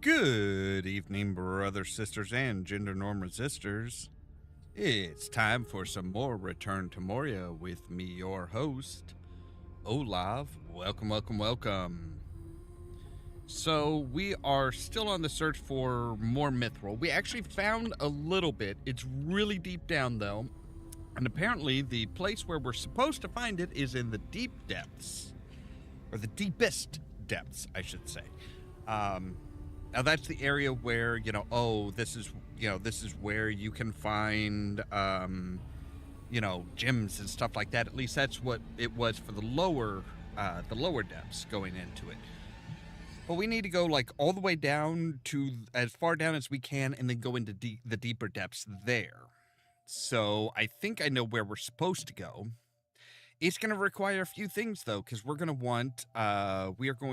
Good evening, brothers, sisters, and gender norm resistors. It's time for some more Return to Moria with me, your host, Ollamh. Welcome, welcome, welcome. So, we are still on the search for more Mirthril. We actually found a little bit. It's really deep down, though. And apparently, the place where we're supposed to find it is in the deep depths. Or the deepest depths, I should say. Now that's the area where, this is where you can find, gems and stuff like that. At least that's what it was for the lower depths going into it. But we need to go like all the way down to as far down as we can and then go into the deeper depths there. So I think I know where we're supposed to go. It's going to require a few things, though, because we are going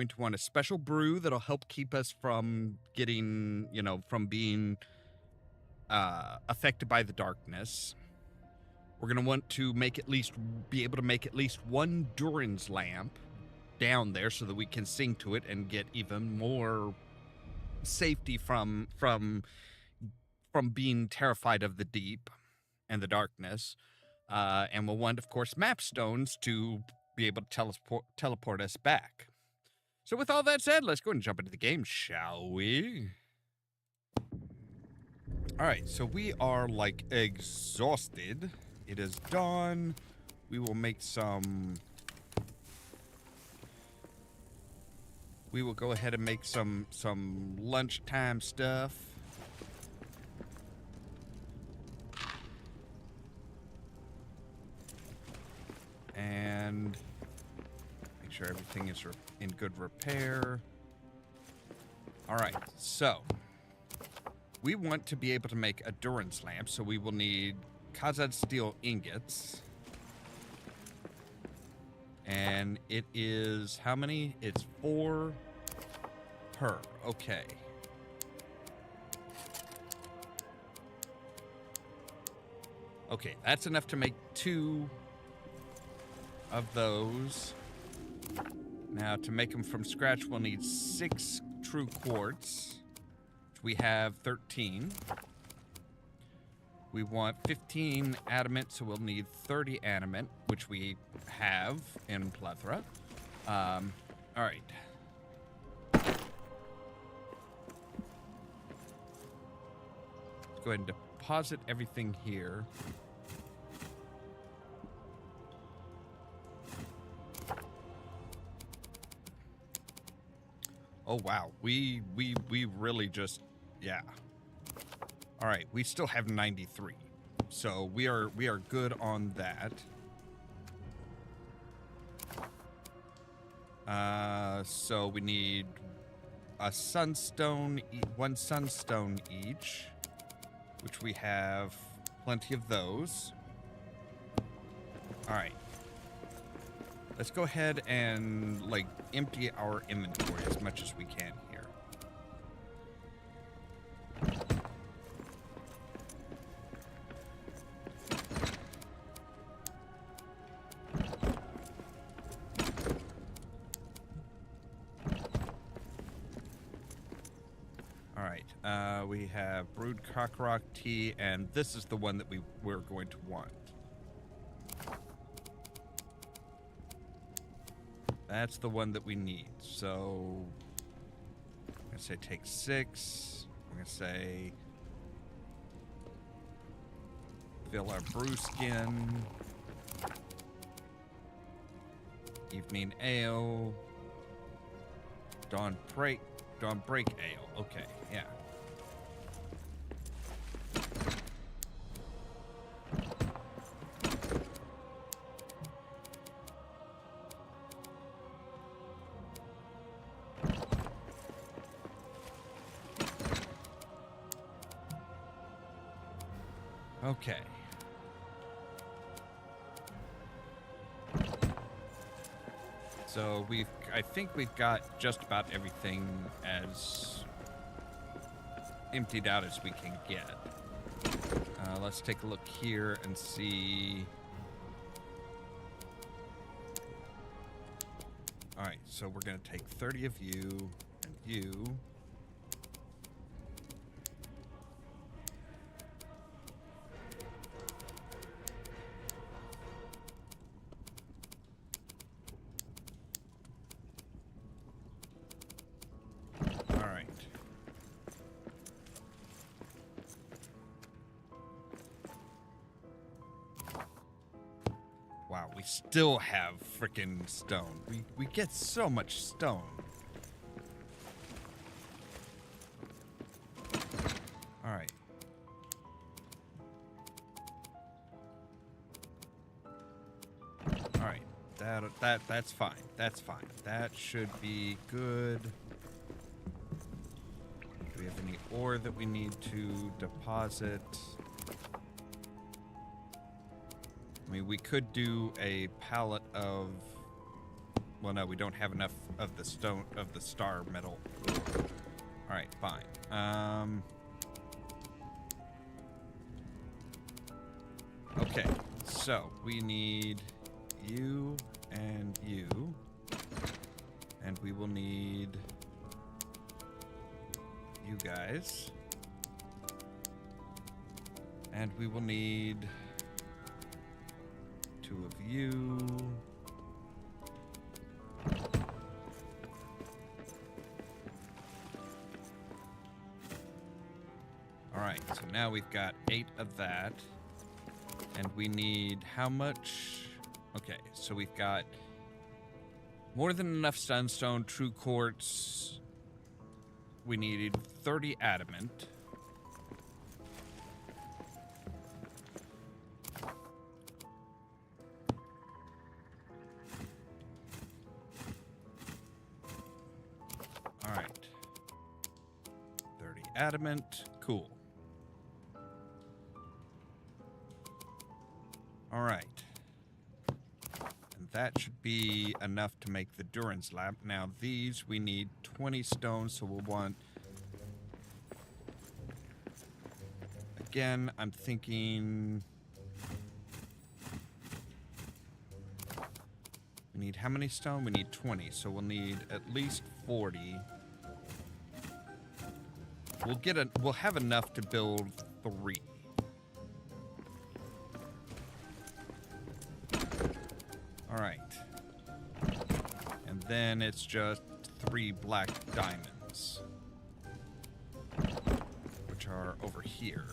to want a special brew that'll help keep us from getting, from being affected by the darkness. We're going to want to be able to make at least one Durin's lamp down there so that we can sing to it and get even more safety from being terrified of the deep and the darkness. And we'll want, of course, map stones to be able to teleport us back. So with all that said, let's go and jump into the game, shall we? Alright, so we are, exhausted. It is dawn. We will make some... We will go ahead and make some lunchtime stuff. And make sure everything is in good repair. All right, so we want to be able to make a Durin's lamp, so we will need Kazad steel ingots. And it is how many? It's 4 per. Okay. Okay, that's enough to make 2 of those. Now, to make them from scratch, we'll need 6 true quartz, which we have 13. We want 15 adamant, so we'll need 30 adamant, which we have in plethora. All right. Let's go ahead and deposit everything here. Oh, wow. We really just, yeah. All right, we still have 93. So we are good on that. So we need a sunstone, 1 sunstone each, which we have plenty of those. All right. Let's go ahead and, empty our inventory as much as we can here. All right. We have brewed cockroach tea, and this is the one that we're going to want. That's the one that we need. So I'm going to say take 6. I'm going to say fill our brew skin. Evening ale. Dawn break ale. Okay, yeah. Okay. So I think we've got just about everything as emptied out as we can get. Let's take a look here and see. All right, so we're going to take 30 of you and you. Wow, we still have freaking stone. We get so much stone. All right. All right. That's fine. That's fine. That should be good. Do we have any ore that we need to deposit? I mean, we could do a pallet of... Well, no, we don't have enough of the stone, of the star metal. All right, fine. Okay, so we need you and you. And we will need you guys. And we will need 2 of you. All right, so now we've got 8 of that. And we need how much? Okay, so we've got more than enough sunstone, true quartz. We needed 30 adamant. All right. 30 adamant. Cool. All right. And that should be enough to make the Duran's lamp. Now these, we need 20 stones, so we'll want... Again, I'm thinking... We need how many stone? We need 20, so we'll need at least 40. We'll have enough to build 3. All right. And then it's just 3 black diamonds, which are over here.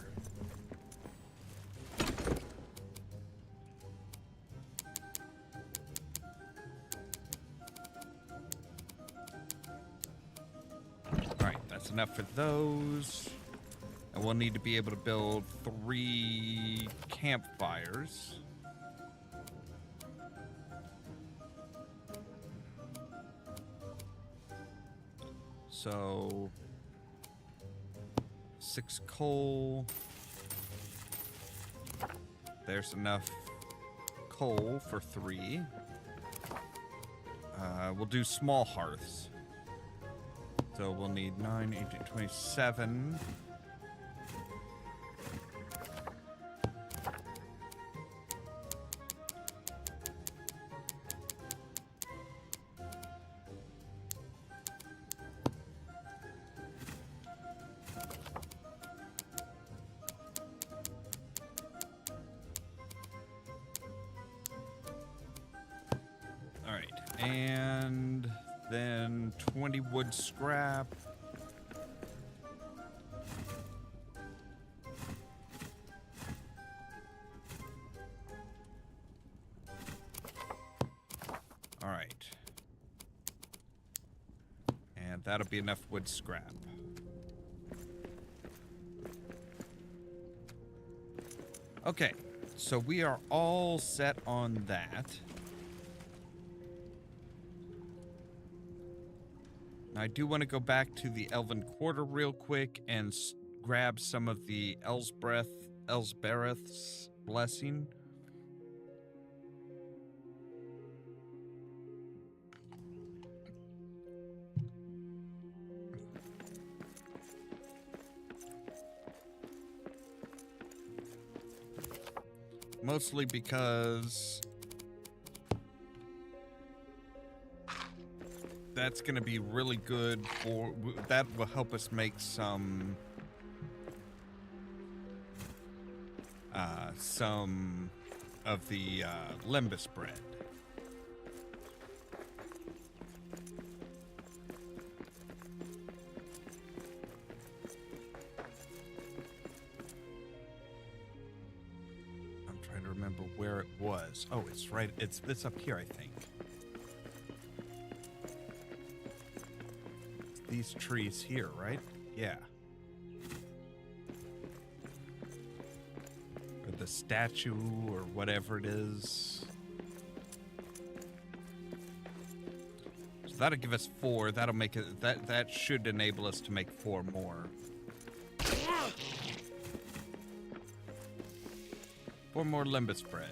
All right, that's enough for those. And we'll need to be able to build 3 campfires. So 6 coal. There's enough coal for 3. We'll do small hearths. So we'll need 9, 18, 27. And then 20 wood scrap. All right. And that'll be enough wood scrap. Okay, so we are all set on that. I do want to go back to the Elven Quarter real quick and grab some of the Elsbereth's blessing. Mostly because that's going to be really good for... That will help us make some of the lembas bread. I'm trying to remember where it was. this? Oh, it's right. It's up here, I think. These trees here, right? Yeah. Or the statue or whatever it is. So that'll give us 4. That'll make it that should enable us to make 4 more. 4 more limbus bread.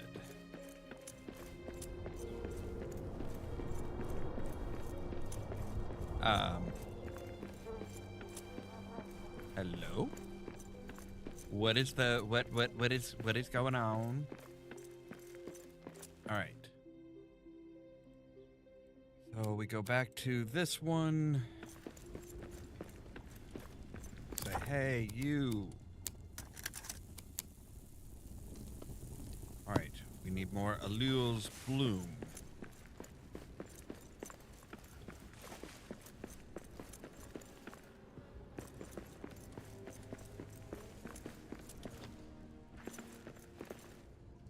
Hello? What is going on? All right. So we go back to this one. Say, hey, you. All right. We need more Ollamh's bloom.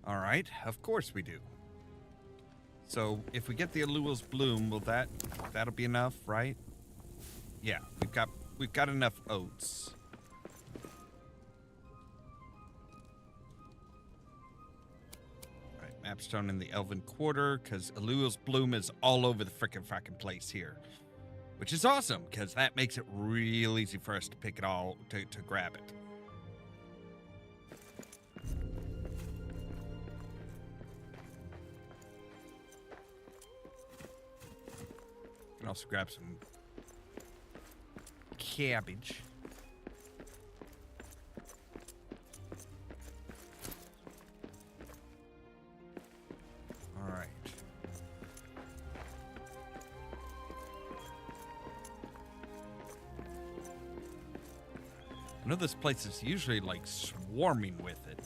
All right, of course we do. So if we get the Ollamh's bloom, will that'll be enough, right? Yeah, we've got enough oats. All right, mapstone in the Elven Quarter, because Ollamh's bloom is all over the frickin' place here, which is awesome because that makes it real easy for us to pick it all to grab it. Can also grab some cabbage. All right. I know this place is usually like swarming with it.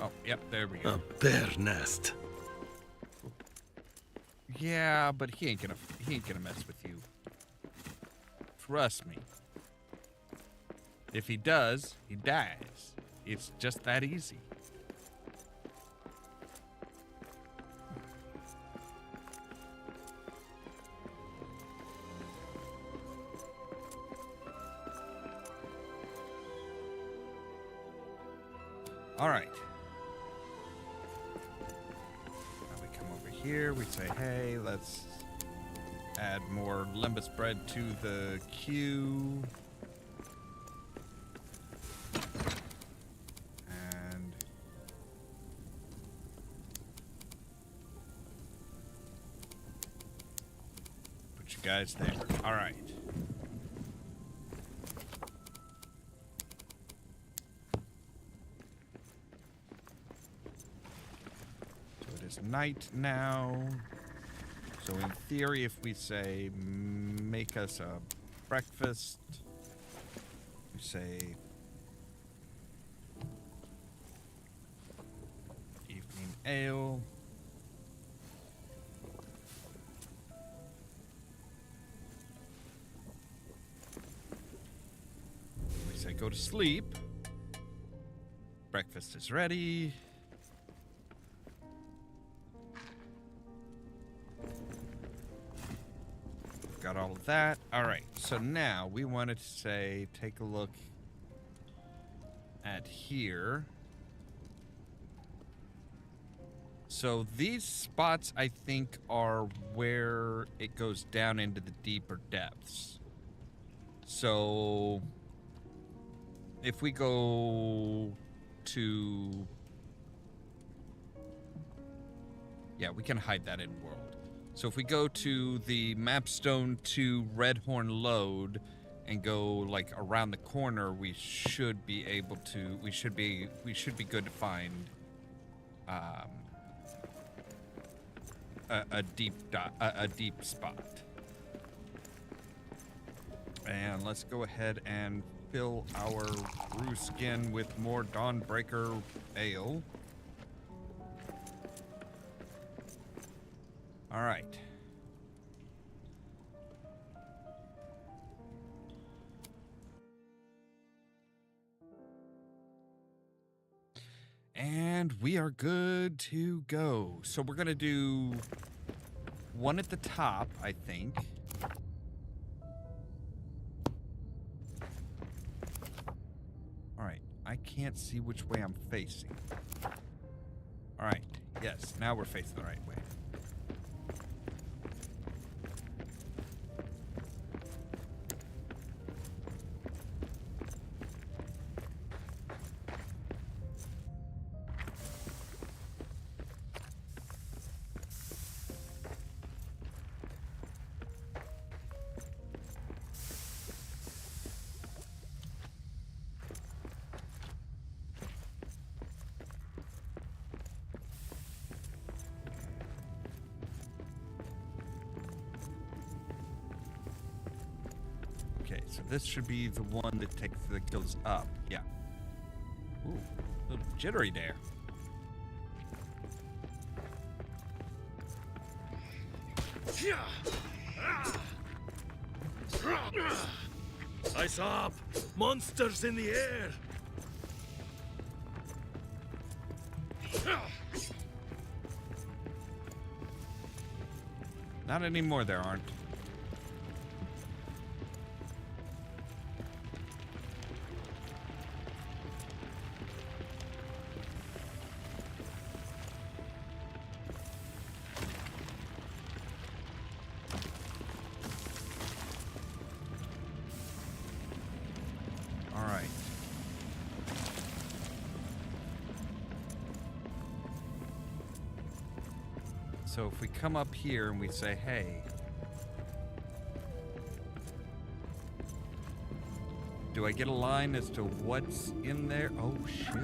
Oh, yep, there we go. A bear nest. Yeah, but he ain't gonna mess with you. Trust me. If he does, he dies. It's just that easy. All right. Here we say, hey, let's add more limbus bread to the queue. And put you guys there. All right. Night now. So in theory, if we say make us a breakfast, we say evening ale. We say go to sleep. Breakfast is ready. Got all of that. All right. So now we wanted to say, take a look at here. So these spots, I think, are where it goes down into the deeper depths. So if we go to... Yeah, we can hide that in world. So if we go to the mapstone to Redhorn Lode and go like around the corner, we should be able to. We should be good to find a deep spot. And let's go ahead and fill our brew skin with more Dawnbreaker ale. All right. And we are good to go. So we're going to do one at the top, I think. All right. I can't see which way I'm facing. All right. Yes, now we're facing the right way. Okay, so this should be the one that goes up. Yeah. Ooh, a little jittery there. Eyes up! Monsters in the air! Not anymore, there aren't. All right. So if we come up here and we say, hey, do I get a line as to what's in there? Oh, shit.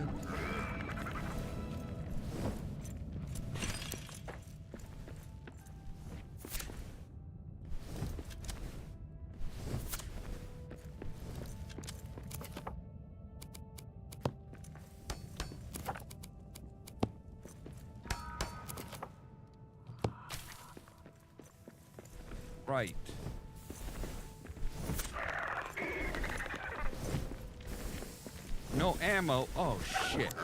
Right. No ammo. Oh, shit.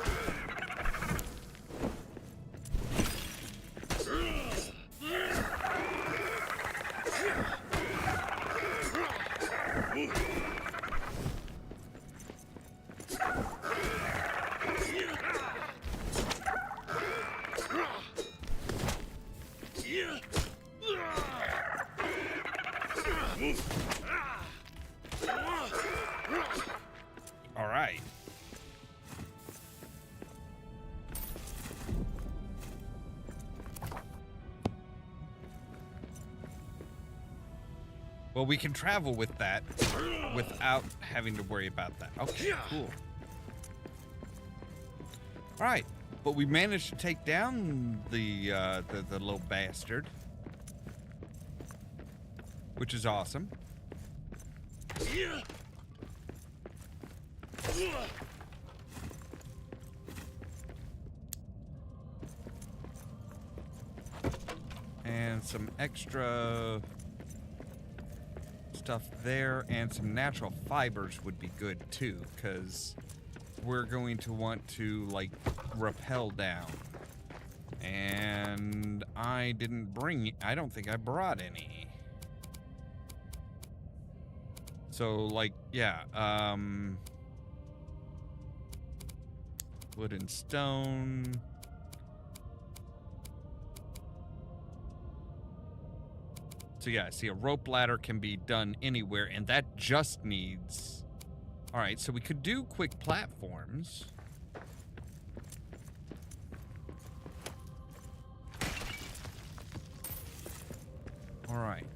All right. Well, we can travel with that without having to worry about that. Okay, cool. All right, but we managed to take down the little bastard, which is awesome. And some extra stuff there, and some natural fibers would be good too, because we're going to want to, like, rappel down. And I don't think I brought any. So, like, yeah, wood and stone. So yeah, see, a rope ladder can be done anywhere, and that just needs... All right, so we could do quick platforms. All right.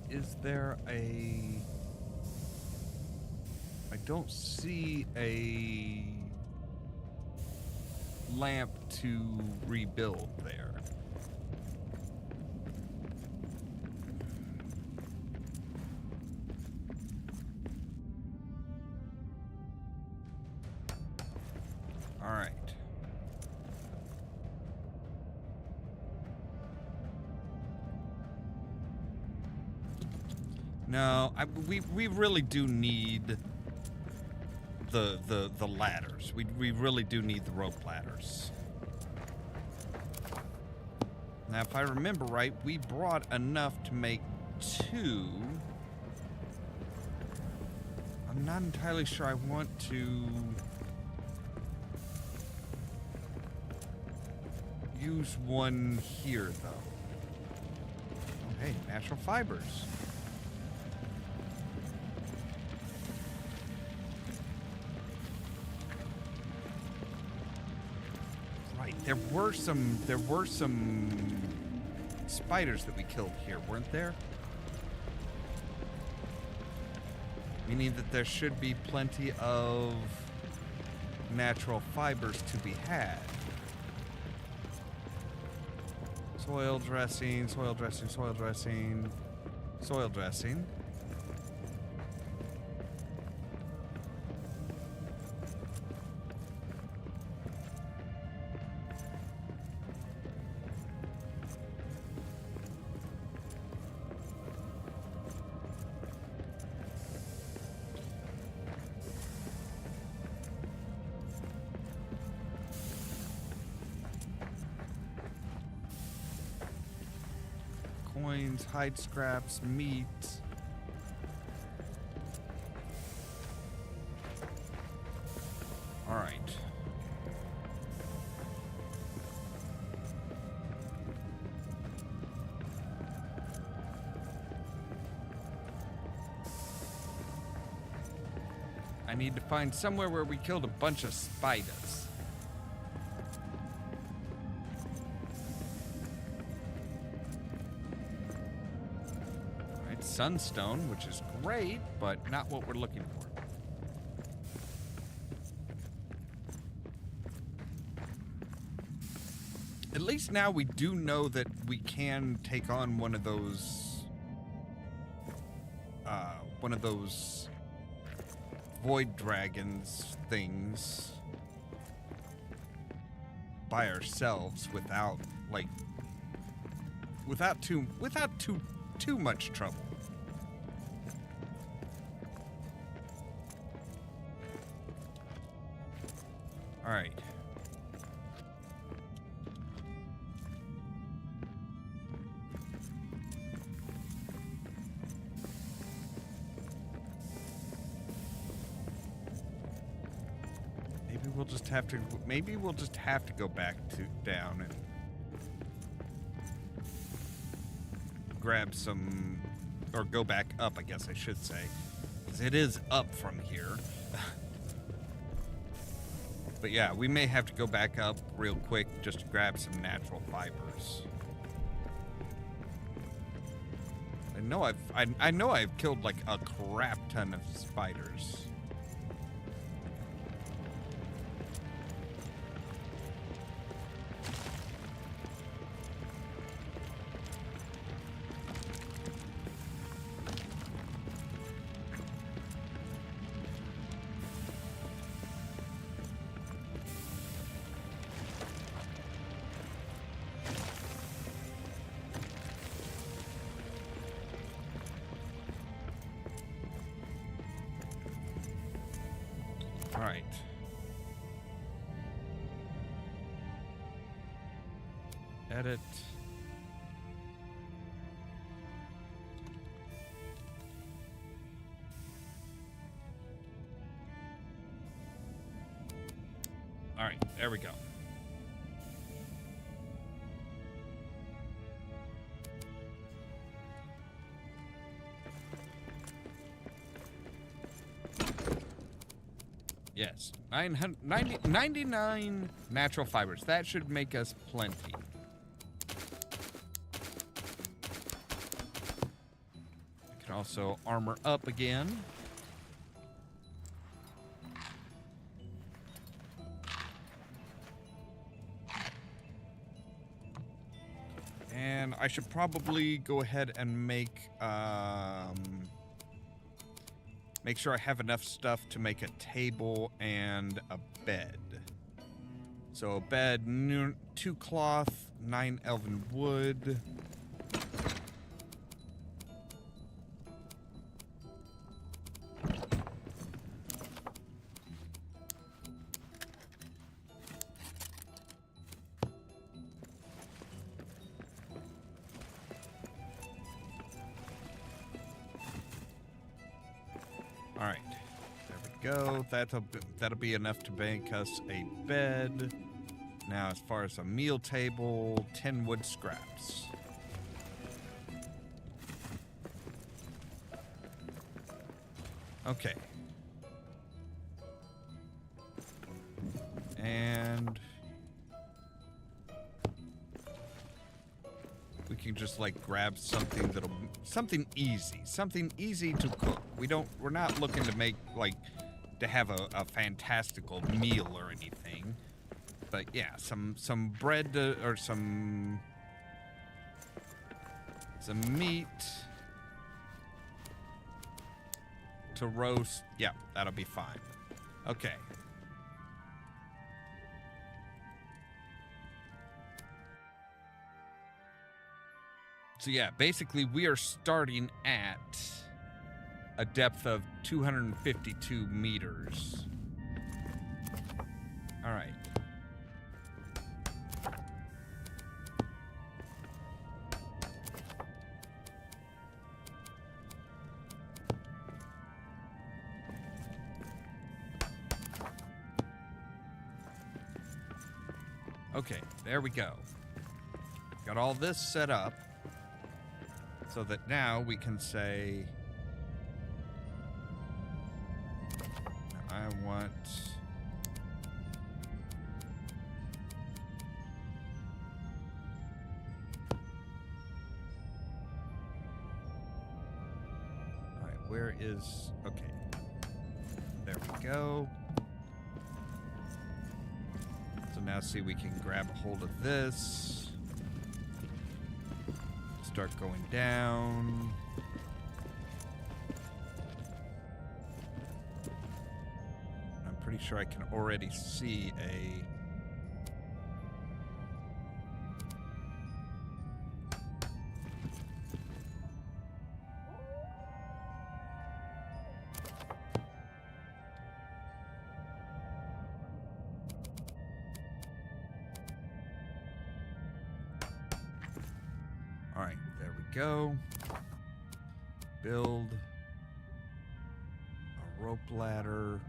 Is there a... I don't see a lamp to rebuild there. No, we really do need the ladders. We really do need the rope ladders. Now, if I remember right, we brought enough to make 2. I'm not entirely sure I want to use one here, though. Oh, hey, natural fibers. Right, there were some spiders that we killed here, weren't there? Meaning that there should be plenty of natural fibers to be had. Soil dressing, soil dressing, soil dressing, soil dressing. Coins, hide scraps, meat. All right. I need to find somewhere where we killed a bunch of spiders. Sunstone, which is great, but not what we're looking for. At least now we do know that we can take on one of those void dragons things by ourselves without too much trouble. All right. Maybe we'll just have to go back down and grab some, or go back up, I guess I should say, because it is up from here. But yeah, we may have to go back up real quick just to grab some natural fibers. I know I've killed like a crap ton of spiders. All right. Edit. All right, there we go. Yes, 99 natural fibers. That should make us plenty. I can also armor up again. And I should probably go ahead and make sure I have enough stuff to make a table and a bed. So a bed, 2 cloth, 9 elven wood. All right, there we go. That'll be enough to make us a bed. Now, as far as a meal table, 10 wood scraps. Okay. And we can just like grab something something easy to cook. We're not looking to make to have a fantastical meal or anything. But yeah, some bread or some meat to roast. Yeah, that'll be fine. Okay. So yeah, basically we are starting at a depth of 252 meters. All right. Okay, there we go. Got all this set up so that now we can say, I want all right, where is, okay, there we go. So now see, we can grab a hold of this, start going down. I'm pretty sure I can already see a all right, there we go. Build a rope ladder.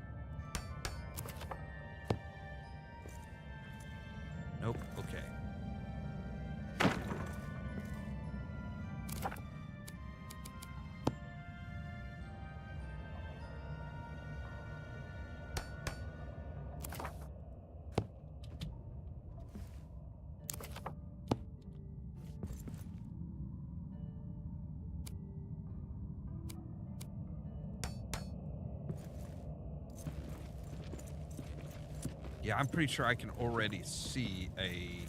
Nope, okay. Yeah, I'm pretty sure I can already see a...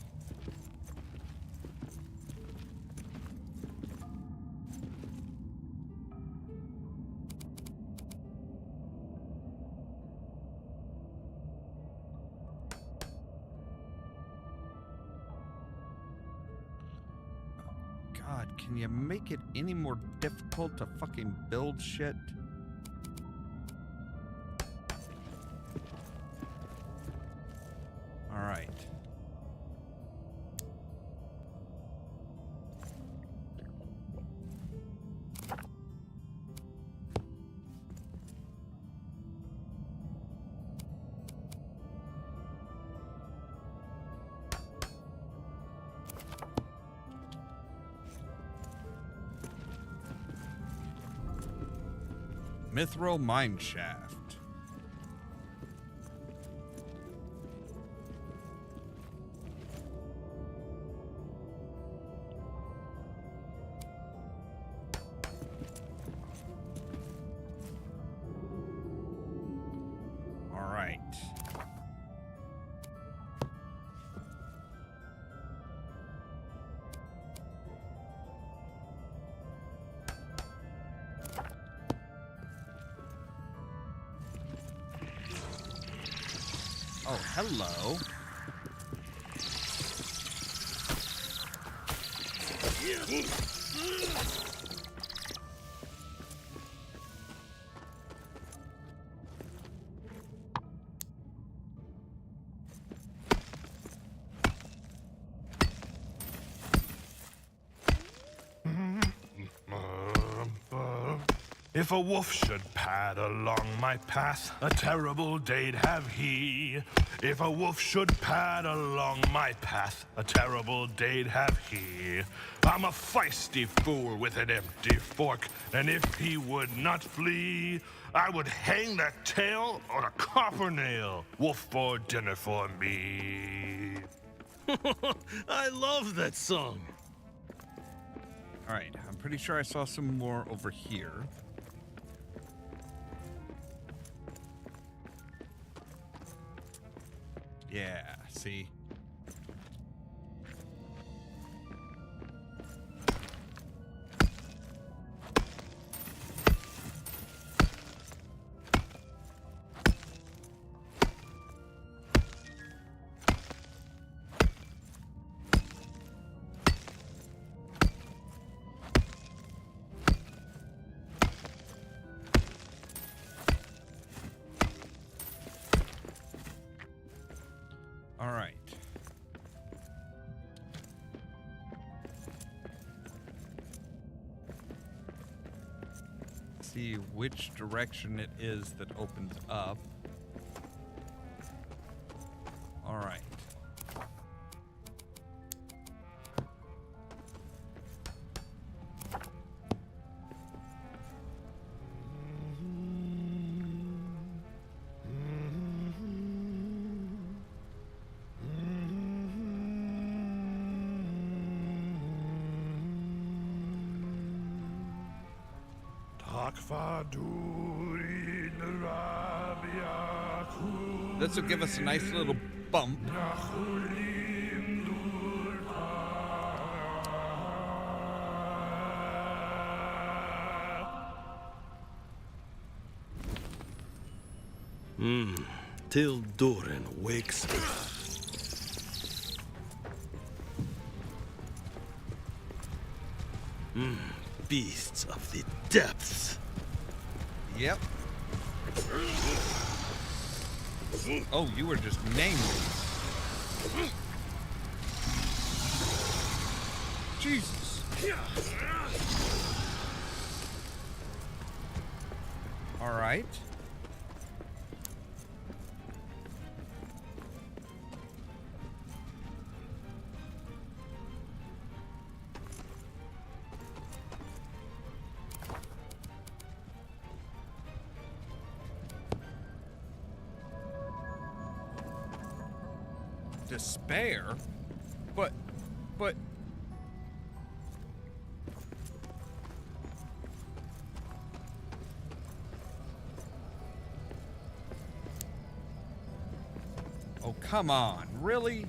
God, can you make it any more difficult to fucking build shit? All right. Mirthril mine shaft. All right. Oh, hello. If a wolf should pad along my path, a terrible day'd have he. If a wolf should pad along my path, a terrible day'd have he. I'm a feisty fool with an empty fork, and if he would not flee, I would hang that tail on a copper nail. Wolf for dinner for me. I love that song. All right, I'm pretty sure I saw some more over here. Yeah, see? All right. See which direction it is that opens up. All right. This will give us a nice little bump. Till Doran wakes up. Beasts of the depths. Yep. Oh, you were just named. Jesus. All right. Despair? But... Oh, come on. Really?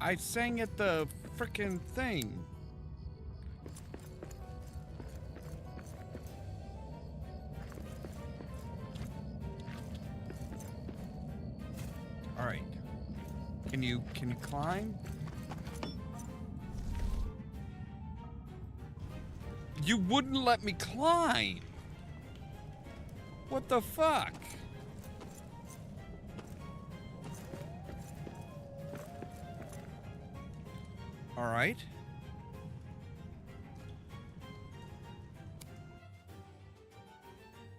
I sang at the frickin' thing. All right. Can you climb? You wouldn't let me climb. What the fuck? All right.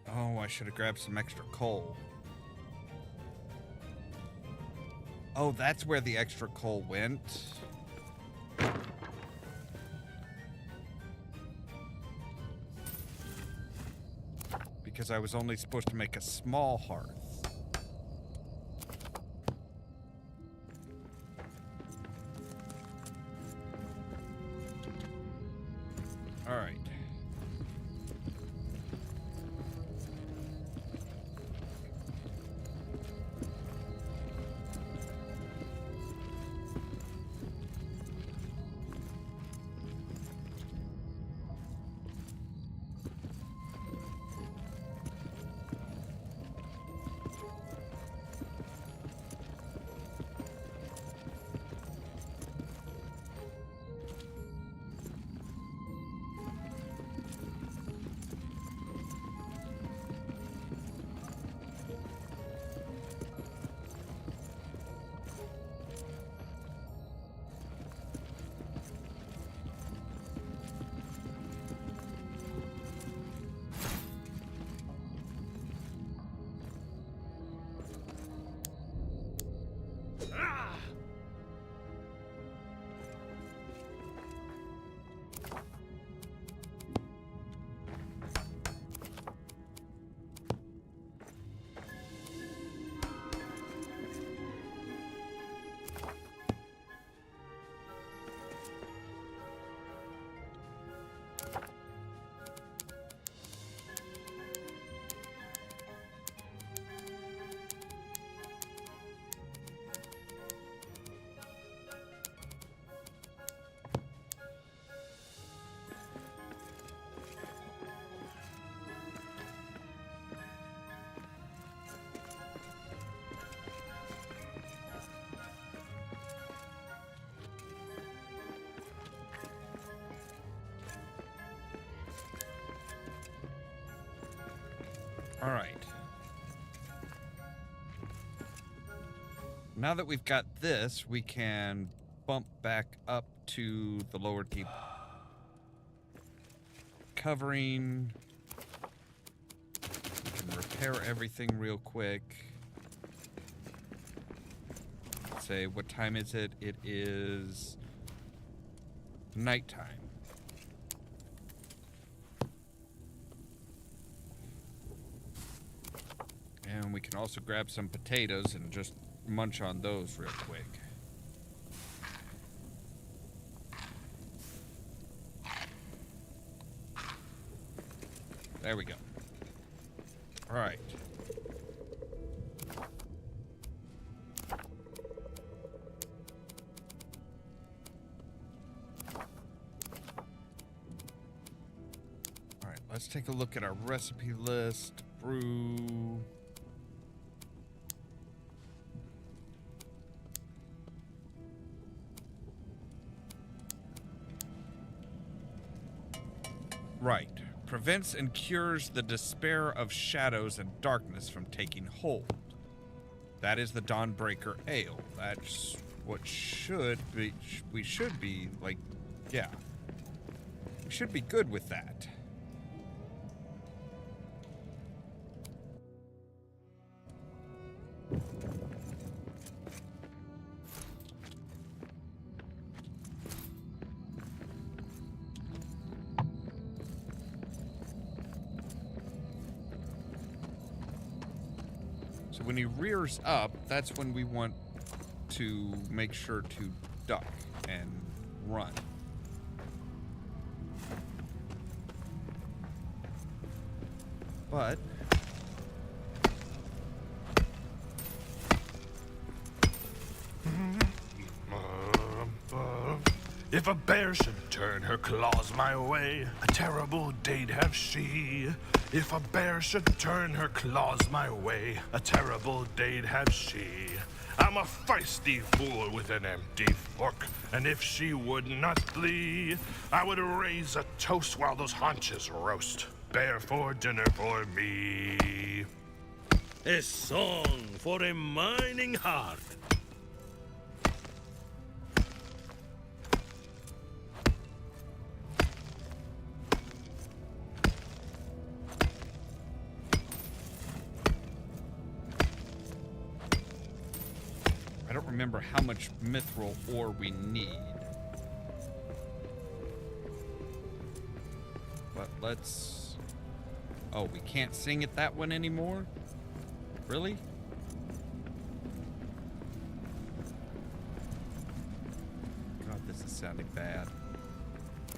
Oh, I should have grabbed some extra coal. Oh, that's where the extra coal went. Because I was only supposed to make a small hearth. All right. All right. Now that we've got this, we can bump back up to the lower deep covering. We can repair everything real quick. Say, what time is it? It is nighttime. And we can also grab some potatoes and just munch on those real quick. There we go. All right. All right, let's take a look at our recipe list. Brew. Right. Prevents and cures the despair of shadows and darkness from taking hold. That is the Dawnbreaker Ale. That's what should be... We should be, like... Yeah. We should be good with that. So when he rears up, that's when we want to make sure to duck and run. But if a bear should turn her claws my way, a terrible day'd have she. If a bear should turn her claws my way, a terrible day'd have she. I'm a feisty fool with an empty fork, and if she would not flee, I would raise a toast while those haunches roast. Bear for dinner for me. A song for a mining heart. I don't remember how much Mirthril ore we need. But let's... Oh, we can't sing it that one anymore? Really? God, this is sounding bad.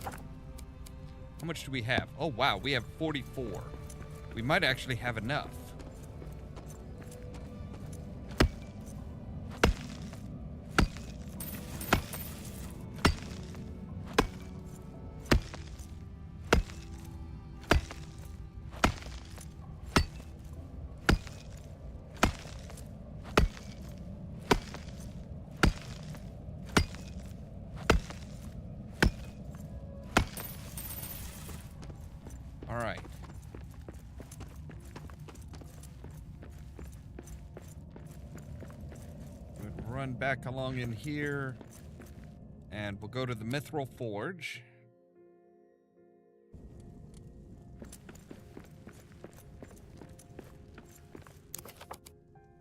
How much do we have? Oh, wow, we have 44. We might actually have enough. All right. We'll run back along in here, and we'll go to the Mirthril Forge.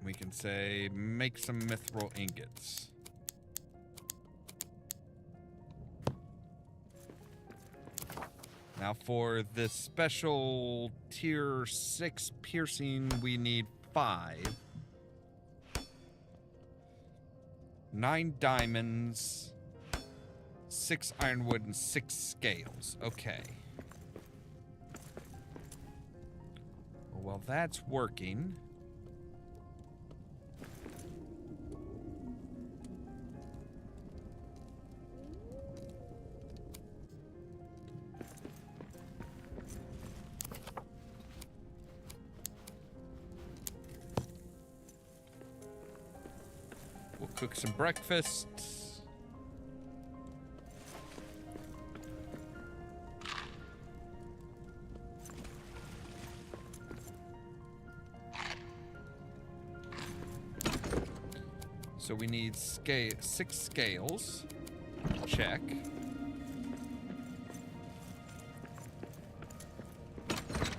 We can say, make some Mirthril ingots. Now for this special tier 6 piercing, we need 5. 9 diamonds, 6 ironwood, and 6 scales. Okay. Well, that's working. We'll cook some breakfast. So we need 6 scales. Check.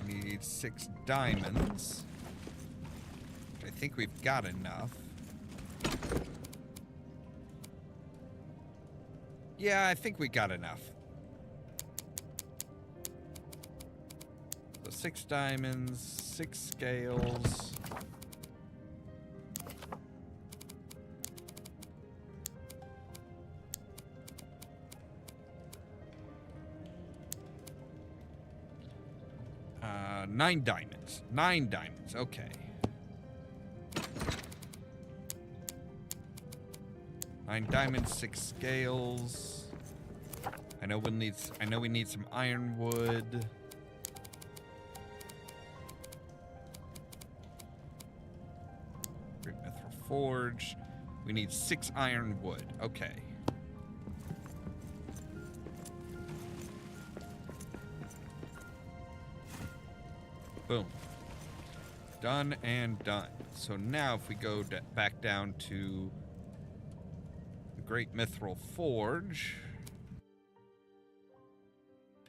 We need 6 diamonds. I think we've got enough. Yeah, I think we got enough. So 6 diamonds, 6 scales. Nine diamonds. 9 diamonds. Okay. 9 diamonds, 6 scales. I know we need some ironwood. Great Mithril Forge. We need 6 ironwood. Okay. Boom. Done and done. So now if we go back down to the Great Mithril Forge,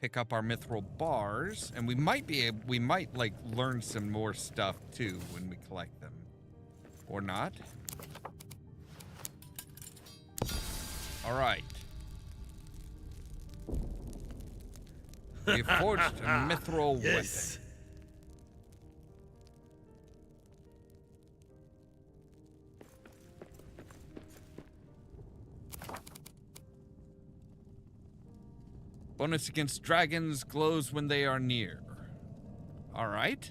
pick up our mithril bars, and we might like learn some more stuff too when we collect them. Or not. All right. We forged a mithril Yes. weapon. Bonus against dragons glows when they are near. All right.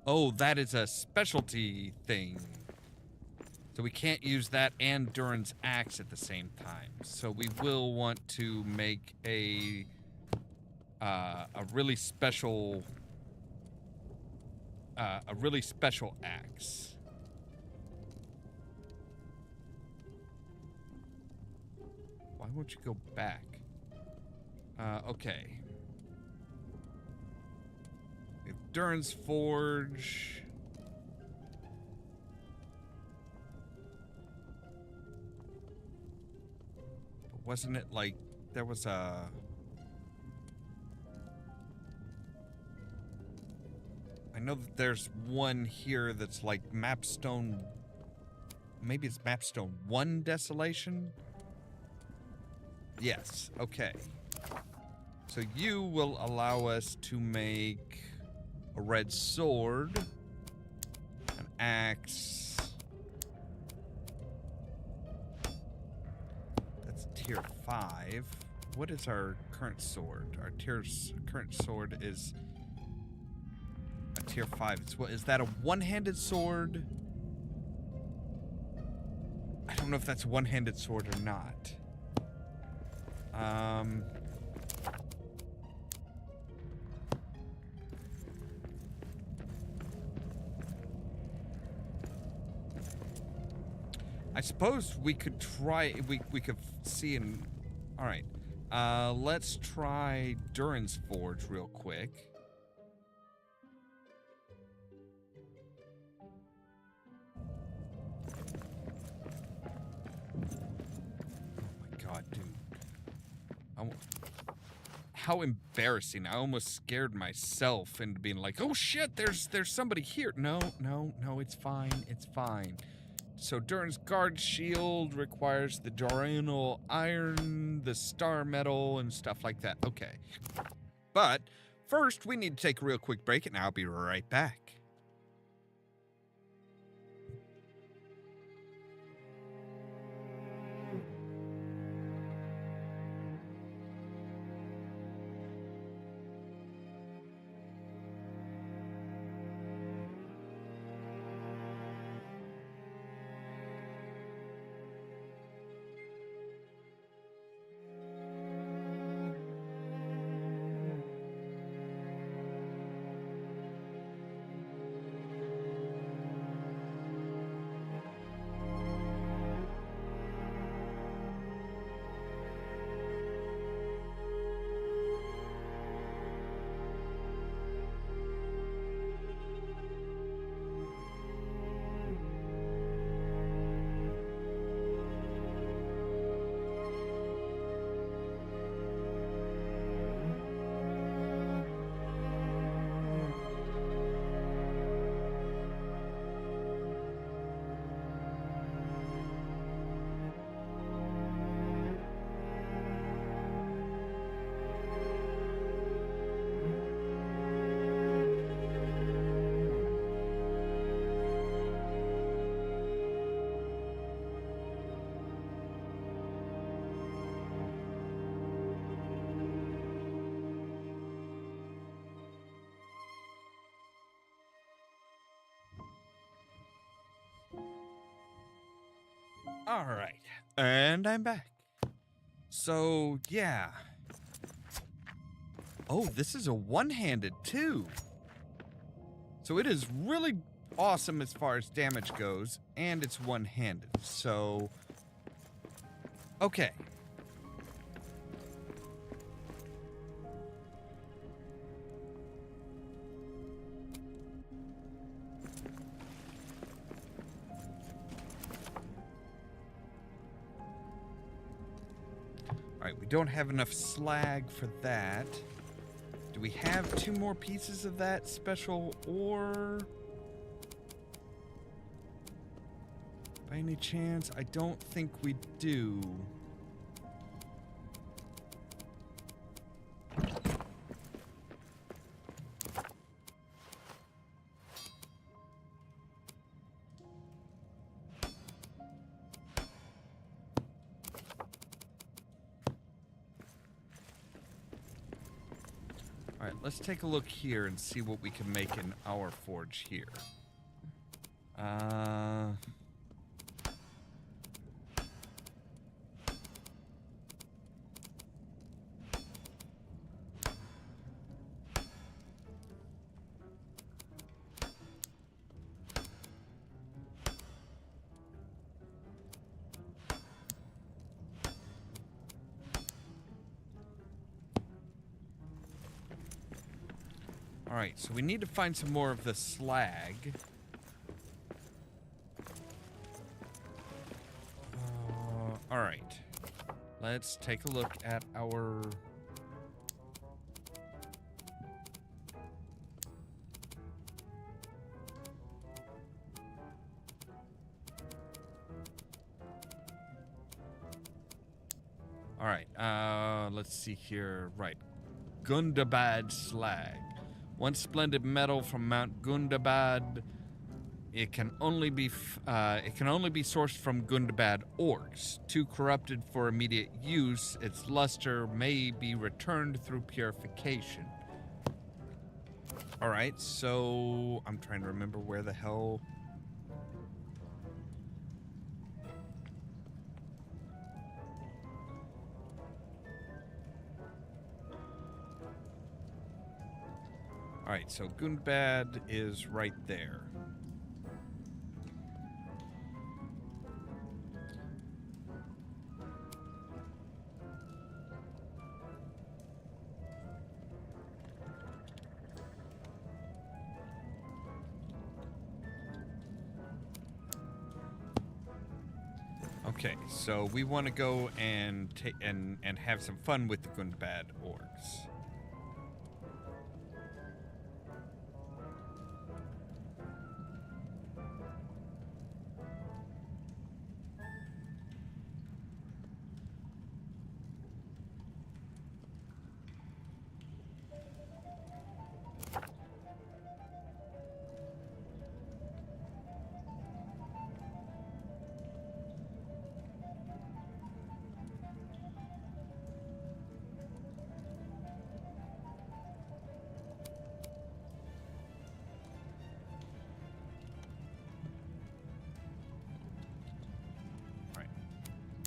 Oh, that is a specialty thing. So we can't use that and Durin's axe at the same time. So we will want to make a really special axe. Why won't you go back? Okay. We have Durin's Forge. But wasn't it like there was a... I know that there's one here that's like Mapstone... Maybe it's Mapstone 1 Desolation? Yes, okay. So you will allow us to make a red sword, an axe. That's tier 5. What is our current sword? Our current sword is a tier 5. Is that a one-handed sword? I don't know if that's a one-handed sword or not. I suppose we could try, we could see in, all right, let's try Durin's Forge real quick. Oh my god, dude. How embarrassing. I almost scared myself into being like, oh shit, there's somebody here. No, it's fine, it's fine. So Durin's Guard Shield requires the Doranal Iron, the Star Metal, and stuff like that. Okay. But first, we need to take a real quick break, and I'll be right back. All right. And I'm back. So, yeah. Oh, this is a one-handed too. So it is really awesome as far as damage goes, and it's one-handed. So, okay. All right, we don't have enough slag for that. Do we have 2 more pieces of that special ore? By any chance? I don't think we do. All right, let's take a look here and see what we can make in our forge here. All right, so we need to find some more of the slag. All right, let's take a look at our... All right, let's see here. Right, Gundabad slag. One splendid metal from Mount Gundabad. It can only be sourced from Gundabad ores. Too corrupted for immediate use, its luster may be returned through purification. All right, so I'm trying to remember where the hell. All right, so Gundabad is right there. Okay, so we want to go and have some fun with the Gundabad orcs.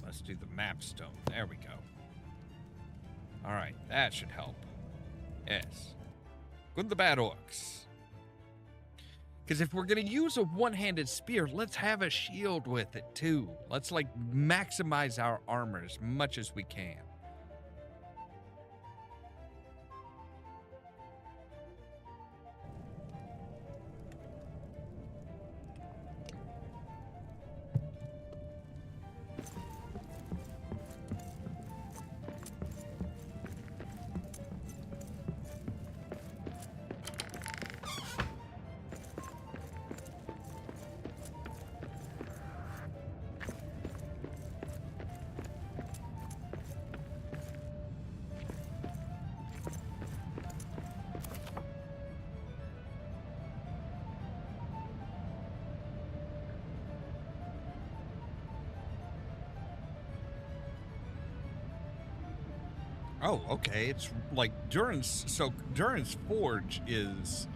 Let's do the map stone. There we go. All right, that should help. Yes. Gundabad orcs. Because if we're going to use a one-handed spear, let's have a shield with it too. Let's like maximize our armor as much as we can. Oh, okay. It's like Durin's. So Durin's forge is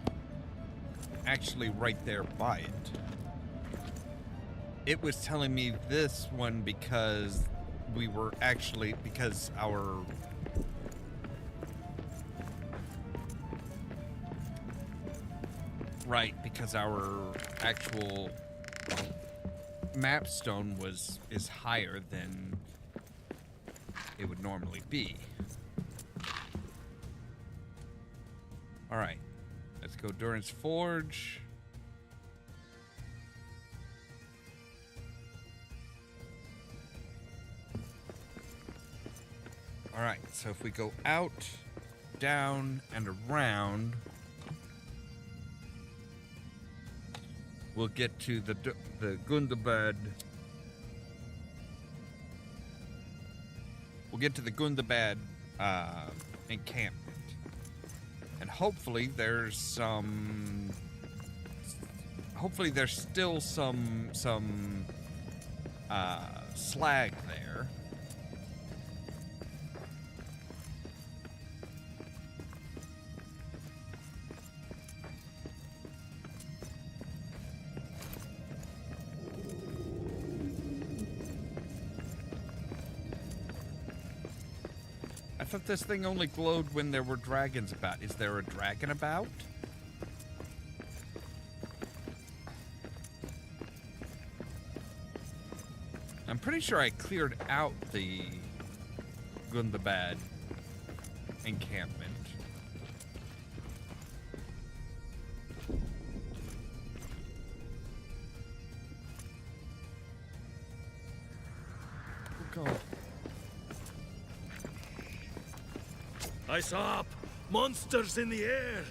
actually right there by it. It was telling me this one because we were actually, because our actual mapstone is higher than it would normally be. All right, let's go Durin's Forge. All right, so if we go out, down, and around, we'll get to the Gundabad. We'll get to the Gundabad encampment, and hopefully there's some. Hopefully there's still some slag there. I thought this thing only glowed when there were dragons about. Is there a dragon about? I'm pretty sure I cleared out the Gundabad encampment. Oh God. I saw monsters in the air.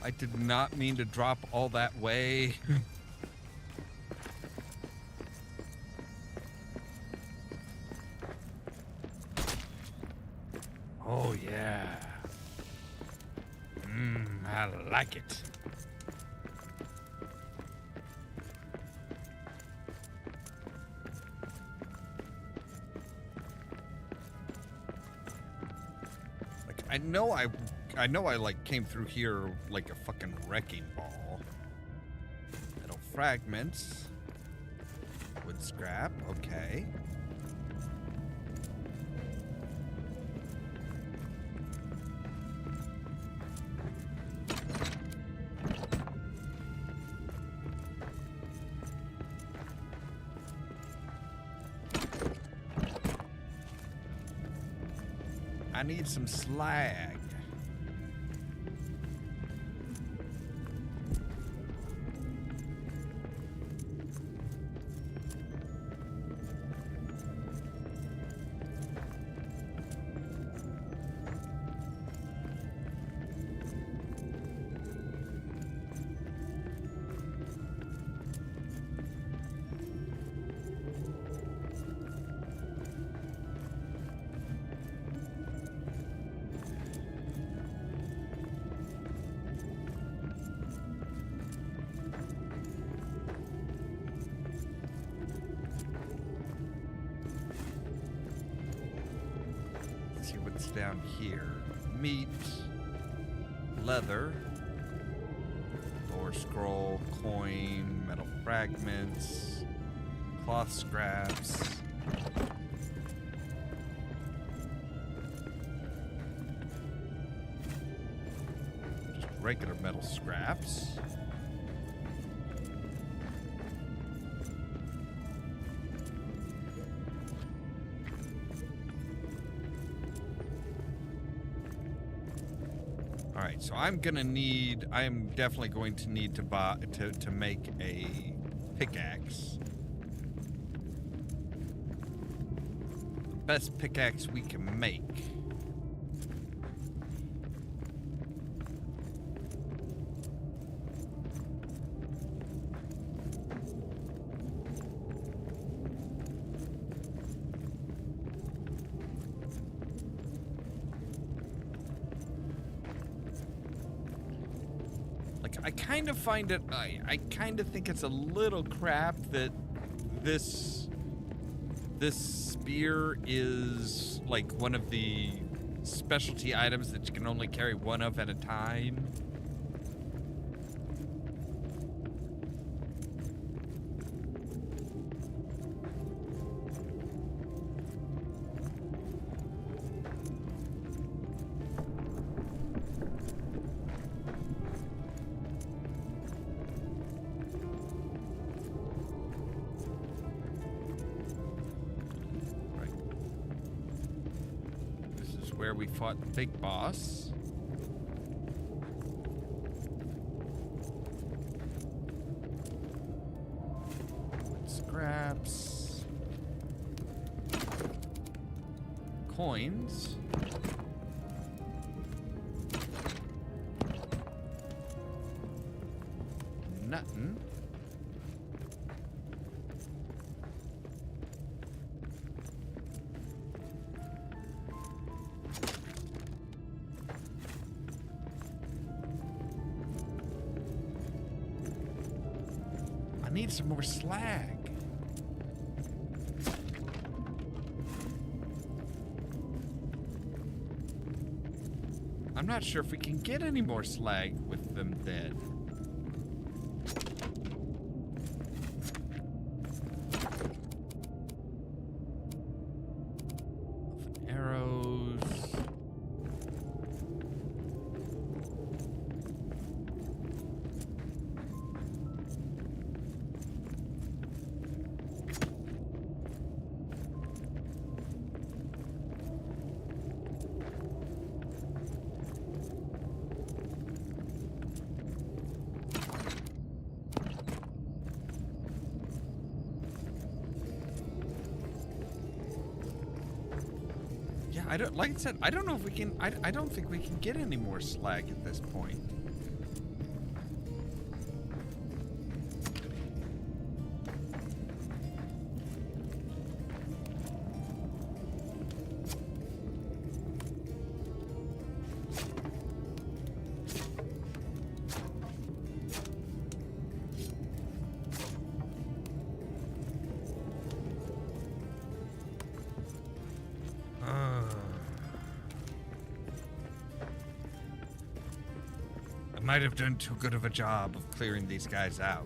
I did not mean to drop all that way. Oh, yeah. I like it. Like, I know I like came through here like a fucking wrecking ball. Metal fragments. Wood scrap, okay. I need some slag. See what's down here. Meat, leather, lore scroll, coin, metal fragments, cloth scraps. Just regular metal scraps. Alright, so I am definitely going to need to buy to make a pickaxe. The best pickaxe we can make. I kind of find it, I kind of think it's a little crap that this spear is like one of the specialty items that you can only carry one of at a time. Where we fought the big boss. Scraps. Coins. Nothing. I need some more slag. I'm not sure if we can get any more slag with them dead. Arrows. I don't, like I said, I don't know if we can, I don't think we can get any more slag at this point. Might have done too good of a job of clearing these guys out.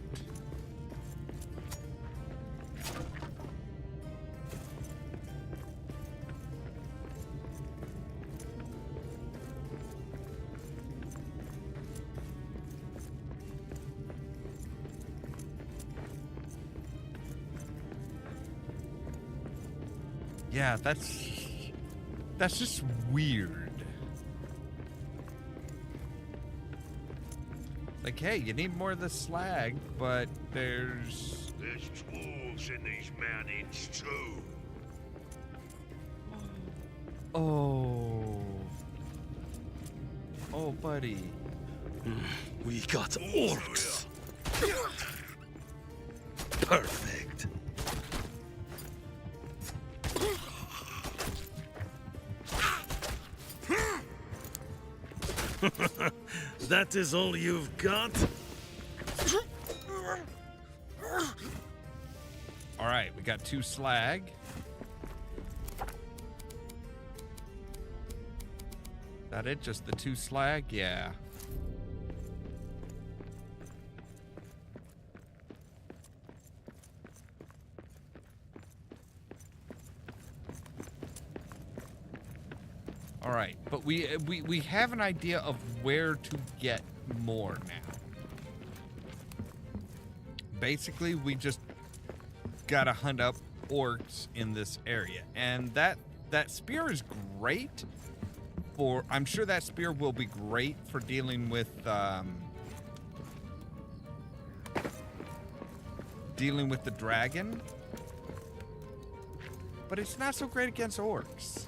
Yeah, that's just weird. Like, hey, you need more of the slag, but there's dwarves in these mountains too. Oh. Oh, buddy. We got orcs. Perfect. That is all you've got? All right, we got 2 slag. That it? Just the 2 slag? Yeah. All right, but we have an idea of where to get more now. Basically, we just gotta hunt up orcs in this area, and that spear is great for. I'm sure that spear will be great for dealing with the dragon, but it's not so great against orcs.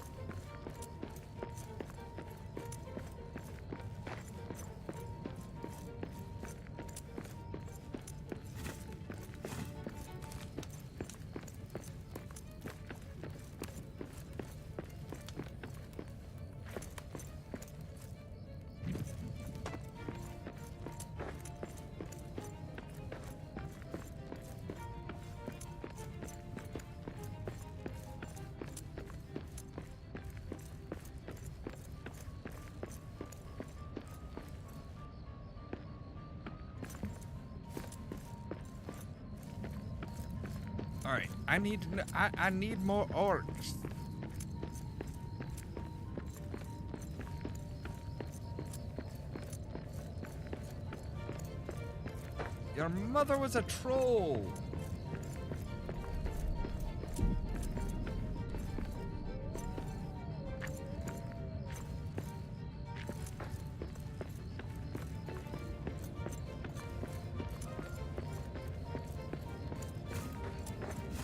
All right, I need more orcs. Your mother was a troll.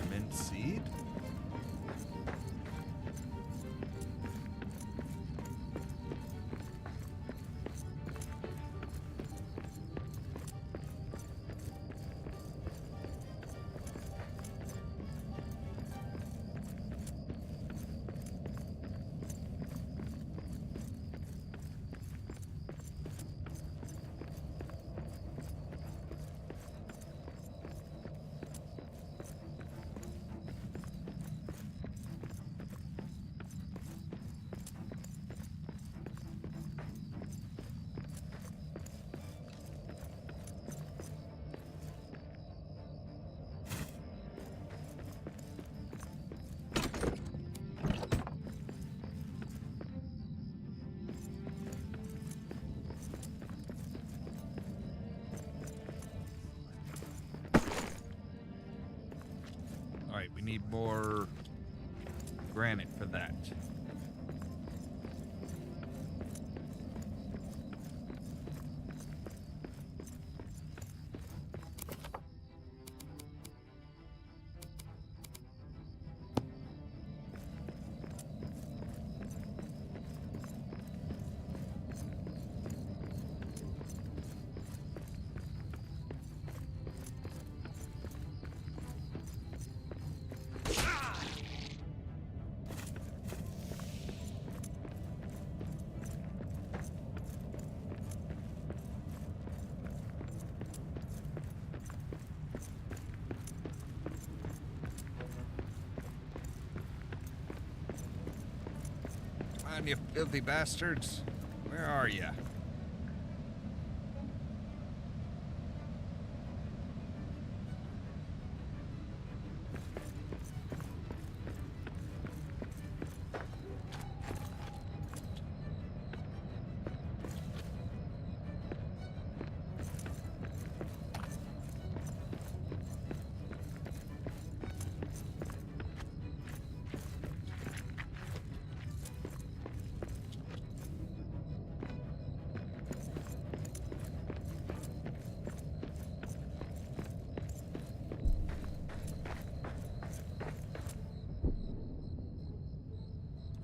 Mint seed? All right, we need more granite for that. Come on, you filthy bastards. Where are you?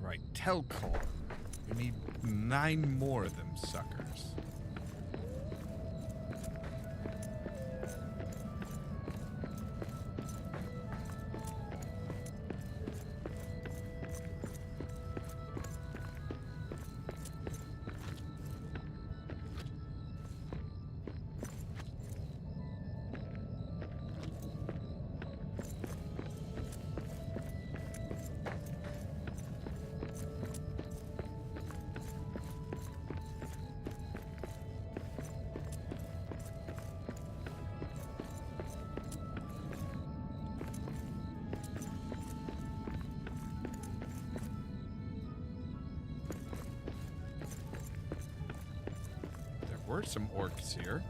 Right, Telcor. We need 9 more of them suckers. There were some orcs here.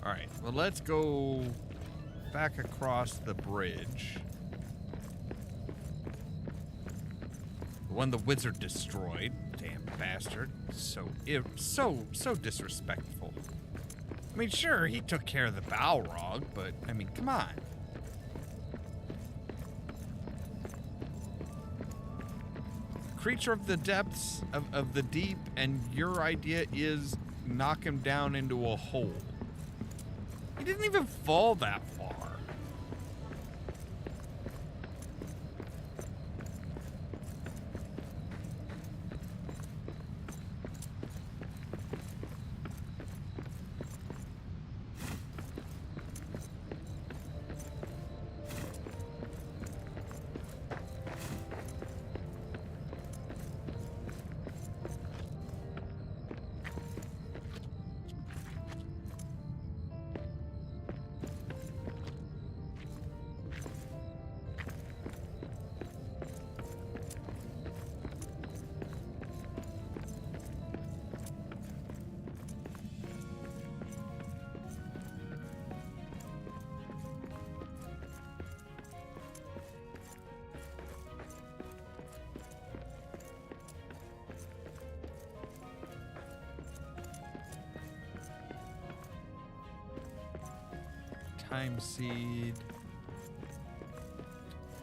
All right, well, let's go back across the bridge. The one the wizard destroyed. Damn bastard. So disrespectful. I mean, sure, he took care of the Balrog, but, I mean, come on. Creature of the depths of the deep, and your idea is knock him down into a hole. He didn't even fall that far. time seed.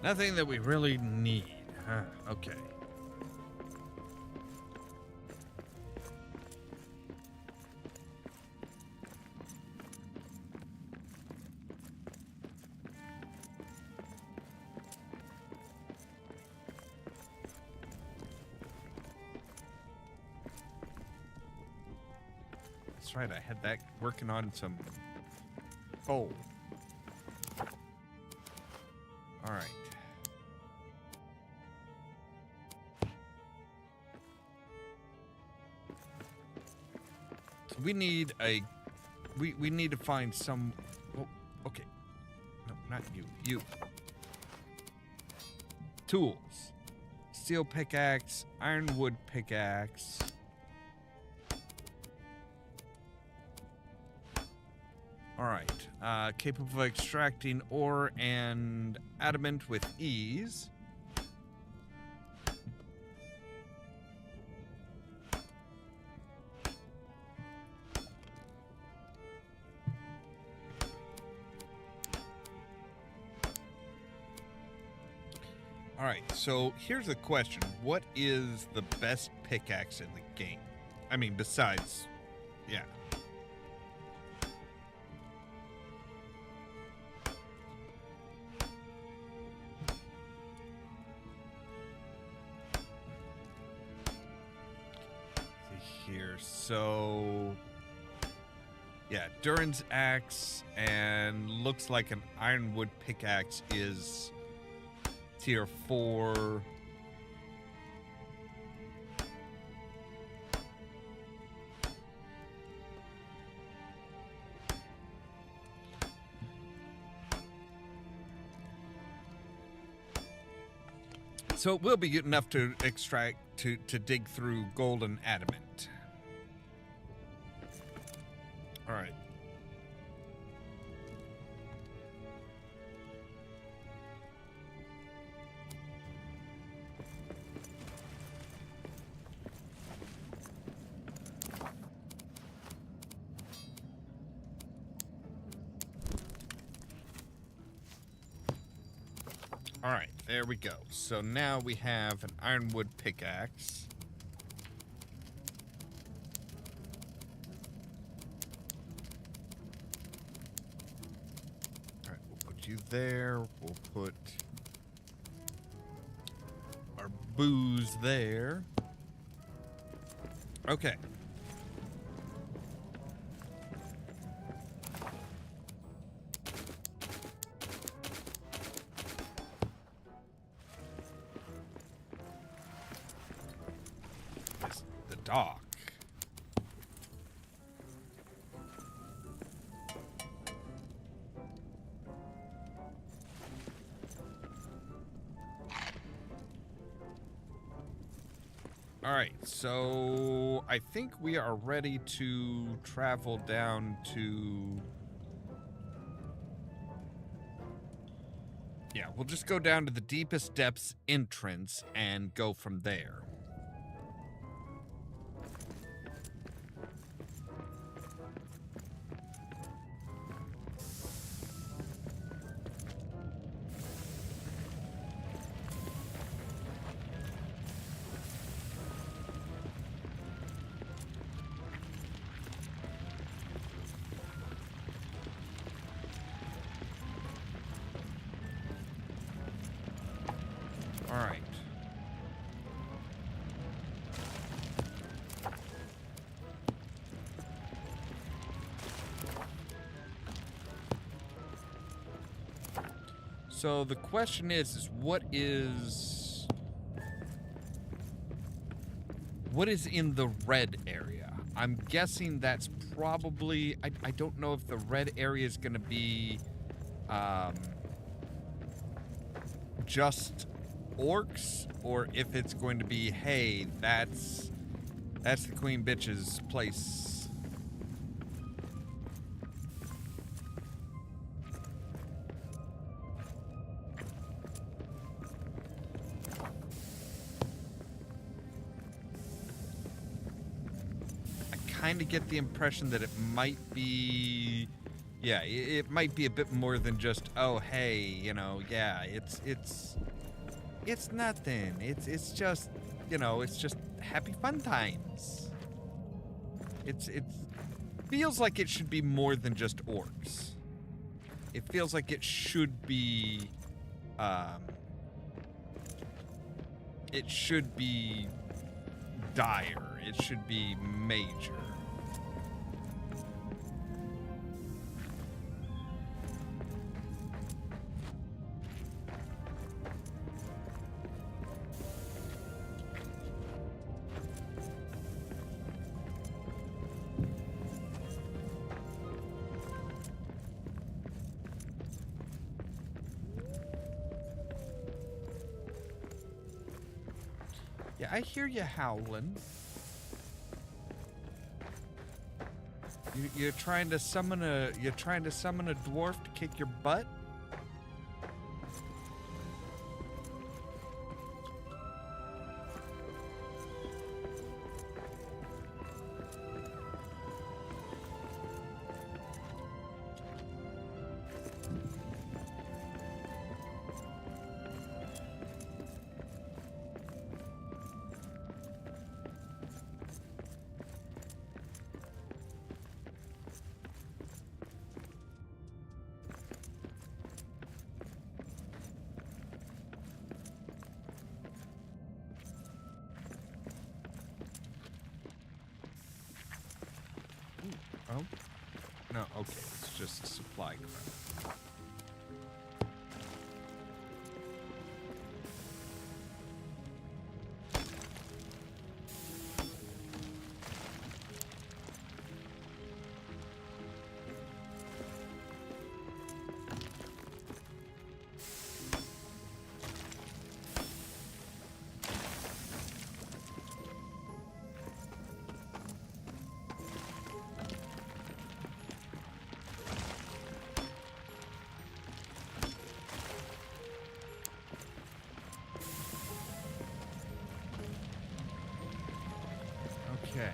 Nothing that we really need. Huh, okay. That's right, I had that working on some coal. All right. So we need a we need to find some okay. No, not you. You. Tools. Steel pickaxe, ironwood pickaxe. All right, capable of extracting ore and adamant with ease. All right, so here's the question. What is the best pickaxe in the game? I mean, besides, yeah. Here, so yeah, Durin's axe and looks like an ironwood pickaxe is tier 4. So it will be good enough to extract to dig through gold and adamant. All right. All right, there we go. So now we have an ironwood pickaxe. All right, we'll put you there. We'll put our booze there. Okay. Dock. All right, so I think we are ready to travel down to... Yeah, we'll just go down to the deepest depths entrance and go from there. All right. So the question is what is in the red area? I'm guessing that's probably, I don't know if the red area is going to be just orcs, or if it's going to be, hey, that's the queen bitch's place. I kind of get the impression that it might be Yeah, it might be a bit more than just, oh, hey, you know, yeah, it's nothing. It's just, you know, it's just happy fun times. It feels like it should be more than just orcs. It feels like it should be, it should be dire. It should be major. Yeah, I hear you howling. You're trying to summon a dwarf to kick your butt? Oh? No, okay, it's just supply crap. Okay.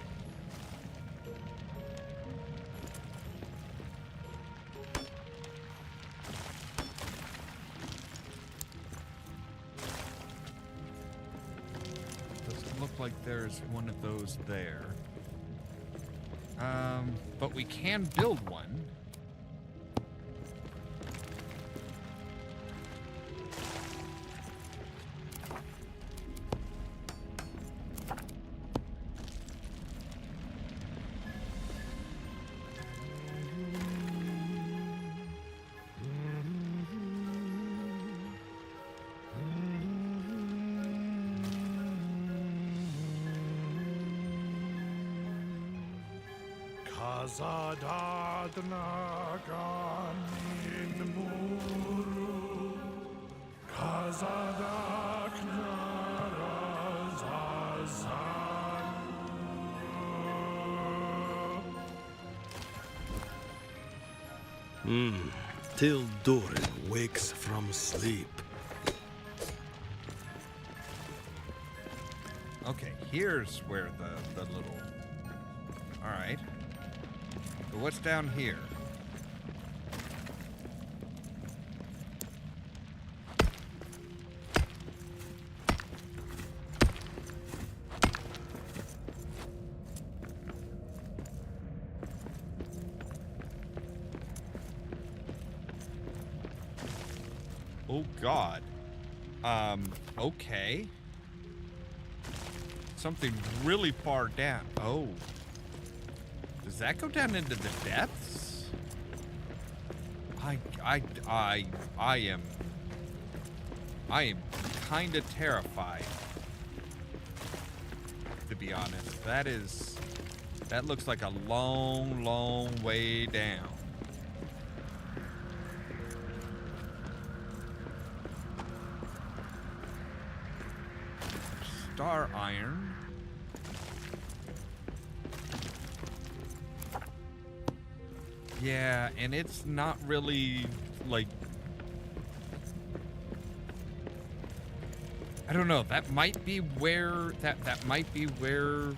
Doesn't look like there's one of those there. But we can build one. Kazadagnagan in Muru, Kazadagnarazazan. Till Doran wakes from sleep. Okay, here's where the little... Alright. So what's down here? Oh God. Okay. Something really far down. Oh. Does that go down into the depths? I am kind of terrified, to be honest. That looks like a long, long way down. Star iron. Yeah, and it's not really, like... I don't know, that might be where... That might be where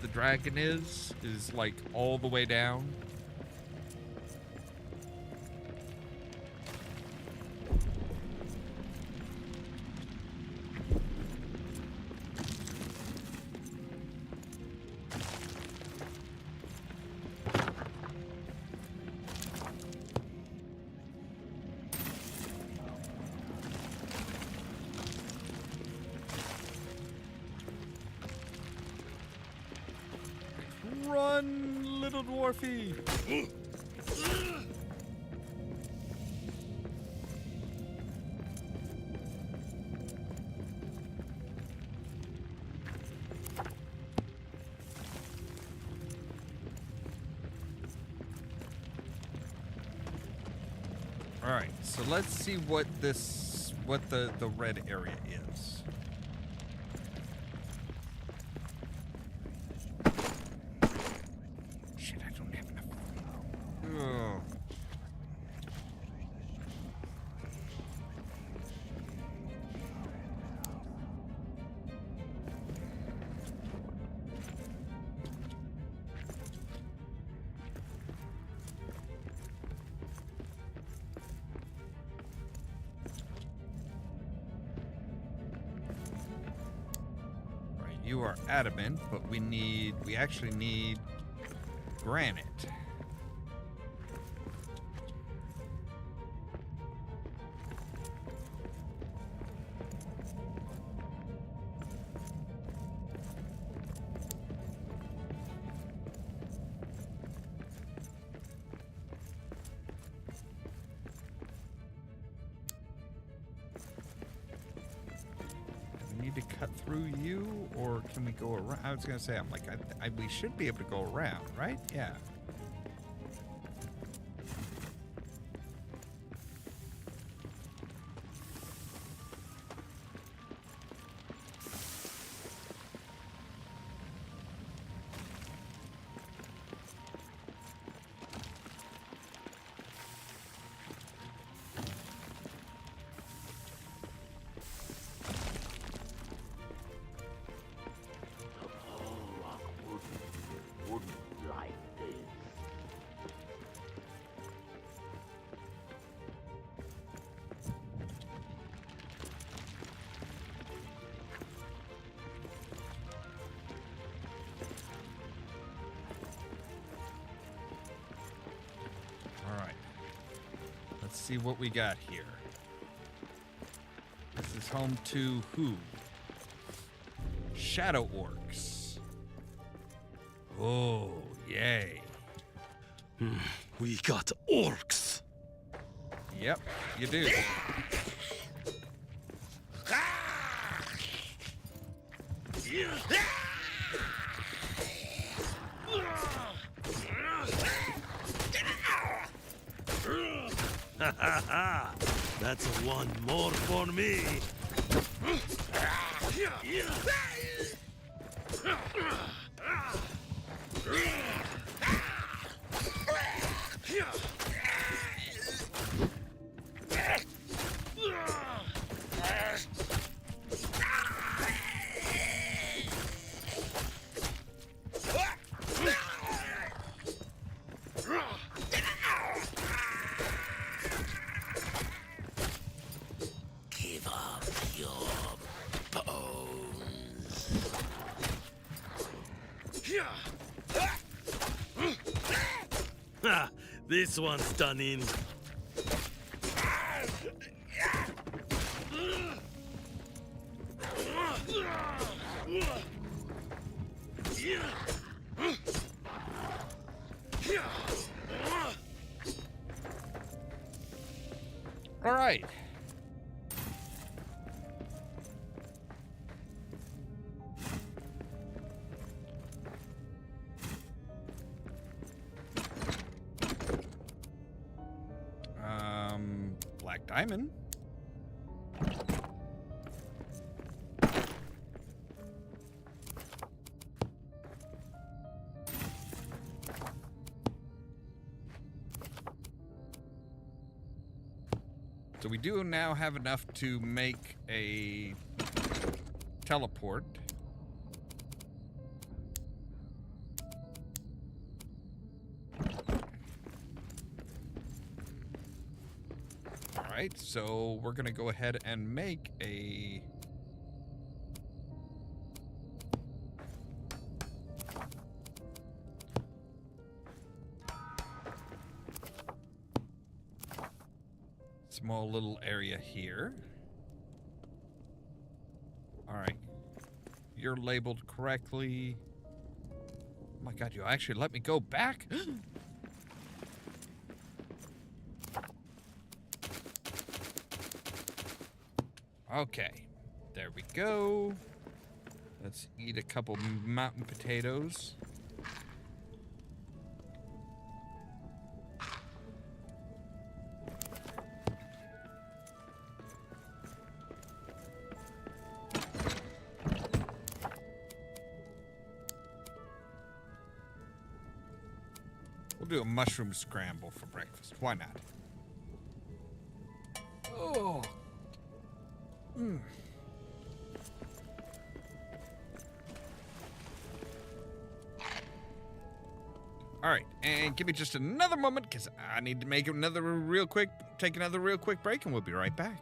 the dragon is like, all the way down. Run, little dwarfy. All right, so let's see what the red area is. Shit, I don't have enough. Oh. You are adamant, but we actually need granite. Need to cut through you, or can we go around? I was gonna say, I'm like, we should be able to go around, right? Yeah. Let's see what we got here. This is home to who? Shadow orcs. Oh, yay. We got orcs. Yep, you do. That's one more for me. This one's stunning. All right. Black diamond. So we do now have enough to make a teleport. Alright, so we're gonna go ahead and make a small little area here. Alright. You're labeled correctly. Oh my god, you actually let me go back? Okay, there we go. Let's eat a couple mountain potatoes. We'll do a mushroom scramble for breakfast. Why not? Oh. All right, and give me just another moment because I need to take another real quick break, and we'll be right back.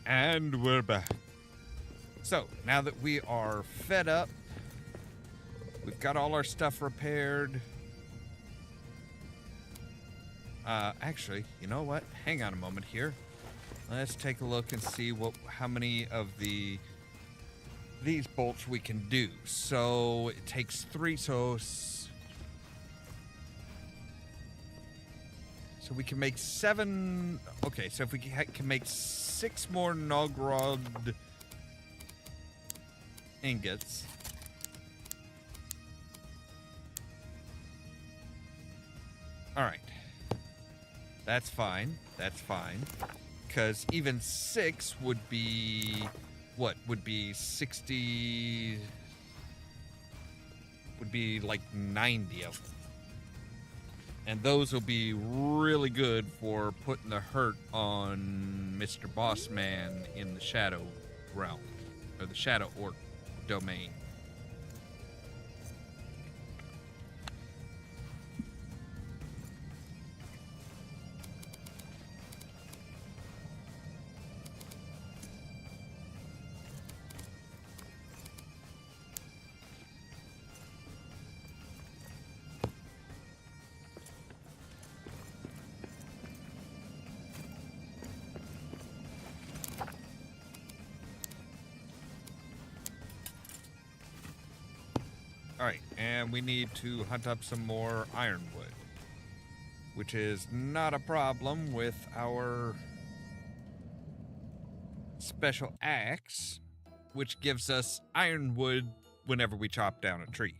And we're back. So, now that we are fed up, we've got all our stuff repaired. Actually, you know what? Hang on a moment here. Let's take a look and see how many of these bolts we can do. So, it takes 3, so we can make 7. Okay, so if we can make 6 more Nogrod ingots. Alright. That's fine. That's fine. Because even 6 would be... What? Would be 60... Would be like 90 of them. And those will be really good for putting the hurt on Mr. Bossman in the Shadow Realm, or the Shadow Orc domain. Alright, and we need to hunt up some more ironwood, which is not a problem with our special axe, which gives us ironwood whenever we chop down a tree.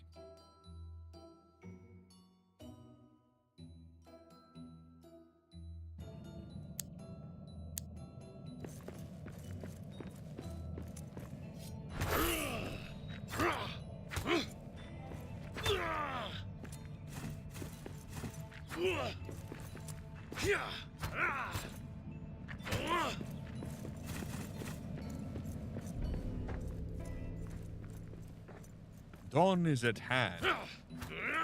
Dawn is at hand,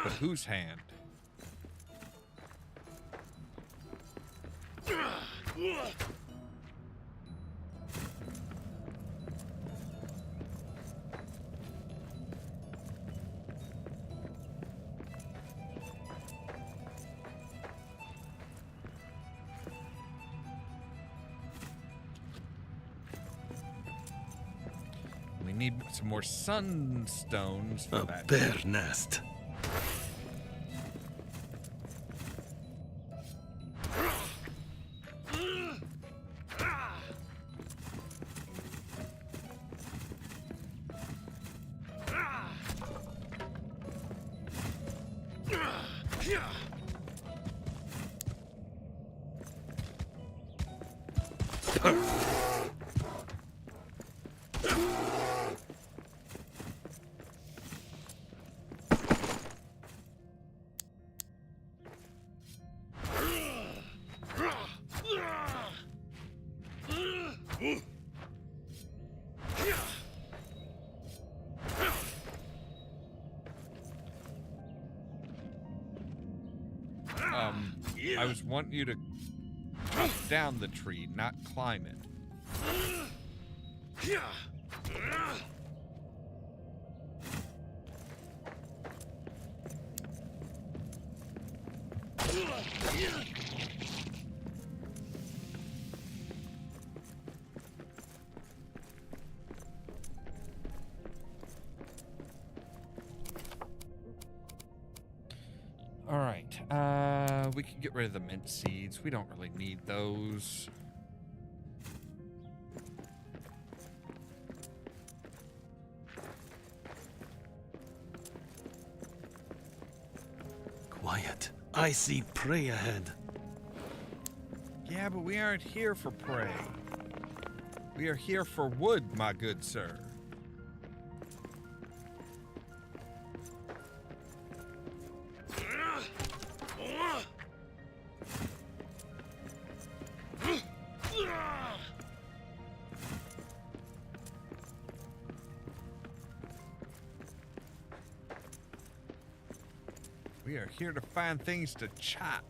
but whose hand? need some more sunstones for A that. bear nest. I was wanting you to chop down the tree, not climb it. All right, we can get rid of the mint seeds. We don't really need those. Quiet. I see prey ahead. Yeah, but we aren't here for prey. We are here for wood, my good sir. We are here to find things to chop.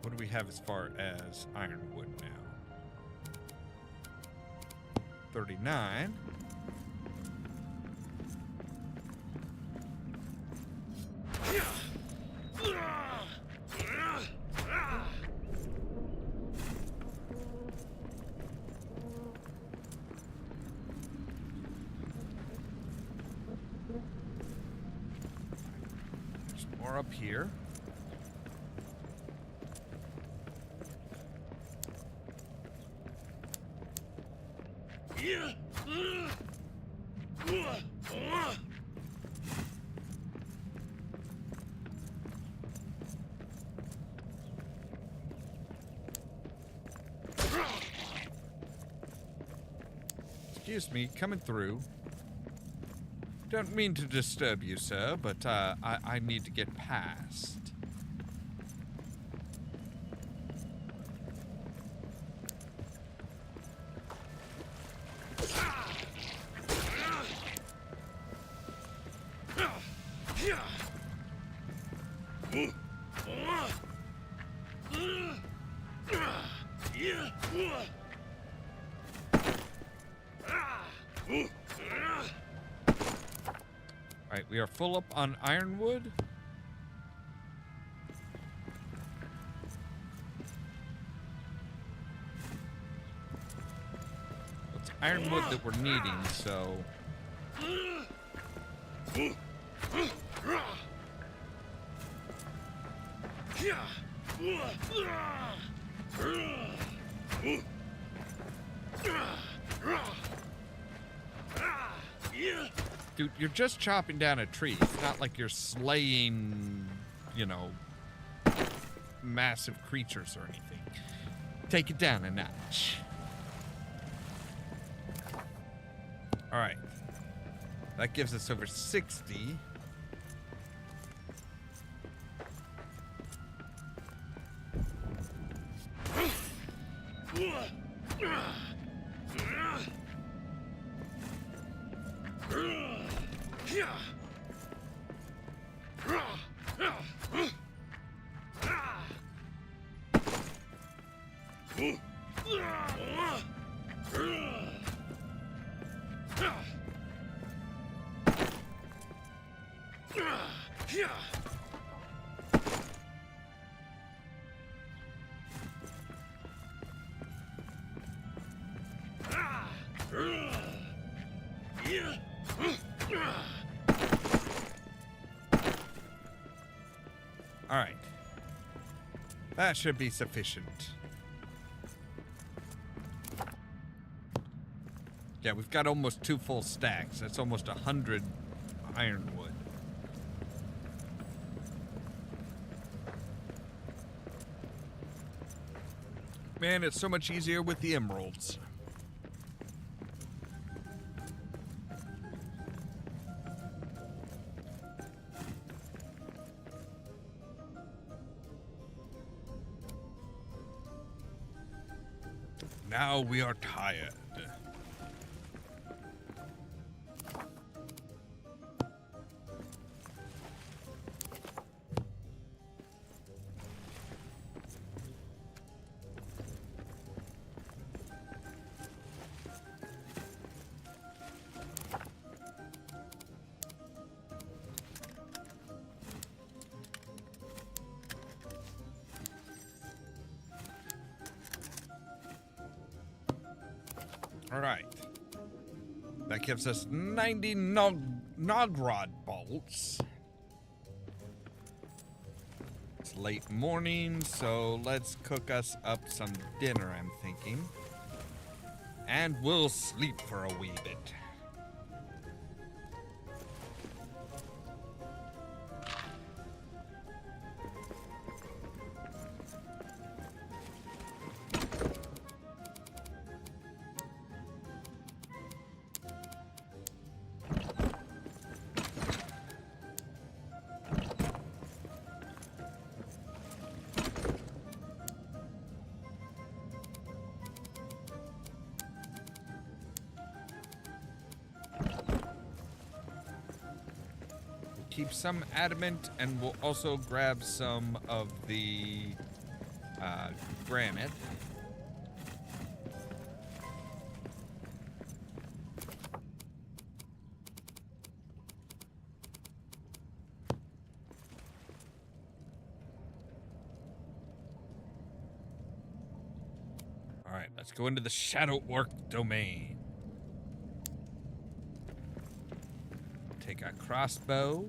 What do we have as far as ironwood now? 39. There's more up here. Excuse me, coming through. Don't mean to disturb you, sir, but I need to get past. Alright, we are full up on ironwood. It's ironwood that we're needing, so... Dude, you're just chopping down a tree. It's not like you're slaying, you know, massive creatures or anything. Take it down a notch. All right. That gives us over 60. All right. That should be sufficient. Yeah, we've got almost 2 full stacks. That's almost 100 ironwood. Man, it's so much easier with the emeralds. Now we are tired. All right. That gives us 90 Nogrod bolts. It's late morning, so let's cook us up some dinner, I'm thinking. And we'll sleep for a wee bit. Keep some adamant, and we'll also grab some of the granite. All right, let's go into the Shadow Orc domain. Take a crossbow.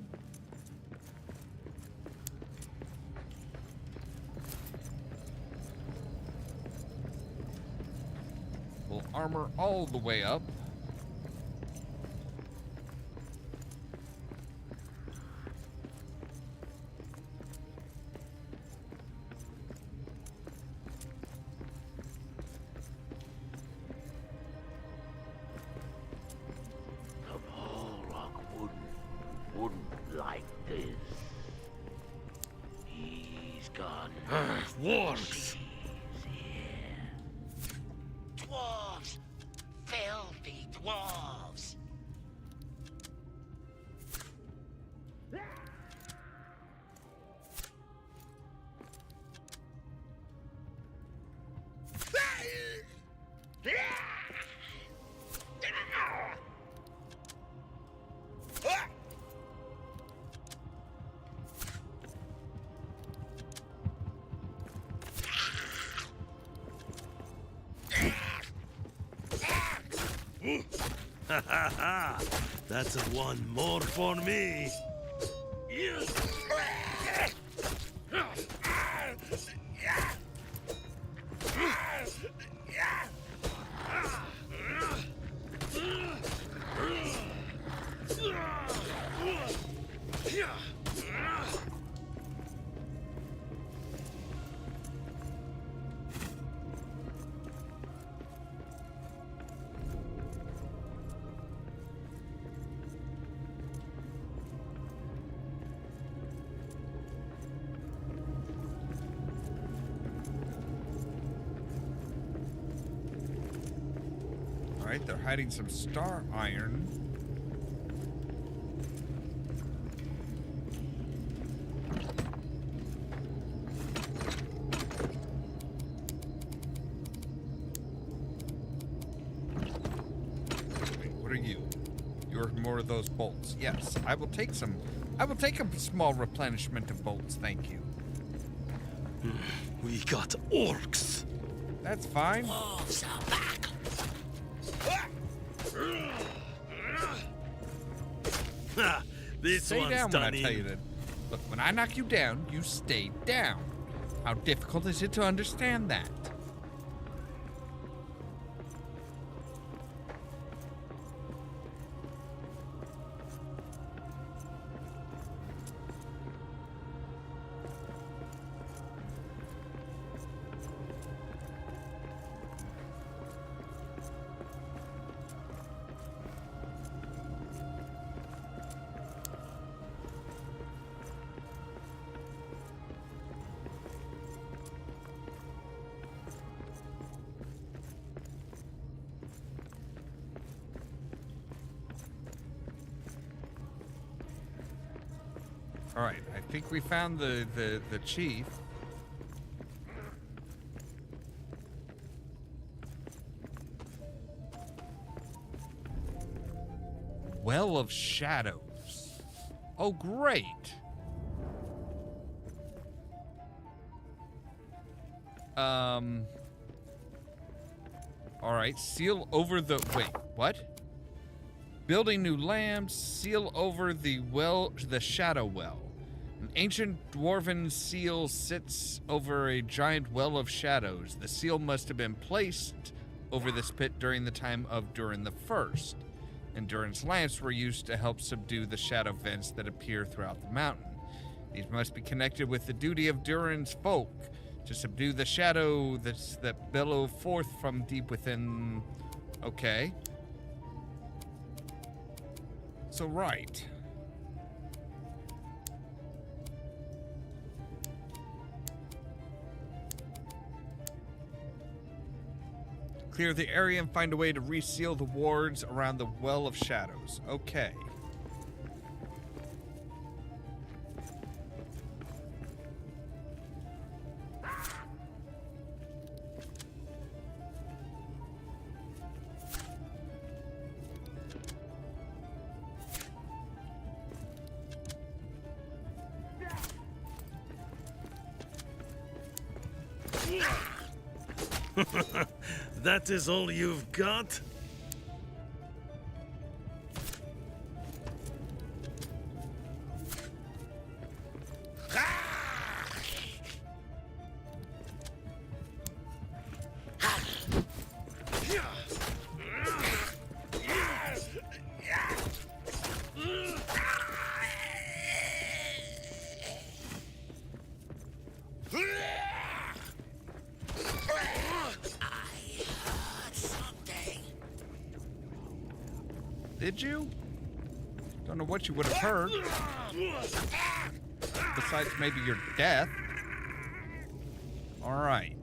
We'll armor all the way up. Dwarves! Dwarves! Filthy dwarves! Ha ha ha! That's a one more for me. Alright, they're hiding some star iron. Wait, what are you? You're more of those bolts. Yes, I will take some. I will take a small replenishment of bolts, thank you. We got orcs. That's fine. Wolves are back. Ha! This Stay one's down when I done tell you in. to. Look, when I knock you down, you stay down. How difficult is it to understand that? All right, I think we found the chief. Well of Shadows. Oh, great. All right, seal over the... Wait, what? Building new lamps, seal over the well, the shadow well. An ancient dwarven seal sits over a giant well of shadows. The seal must have been placed over this pit during the time of Durin the First. And Durin's lamps were used to help subdue the shadow vents that appear throughout the mountain. These must be connected with the duty of Durin's folk to subdue the shadow that billow forth from deep within. Okay. So right. Clear the area and find a way to reseal the wards around the Well of Shadows. Okay. That is all you've got? Did you? Don't know what you would have heard. Besides maybe your death. All right.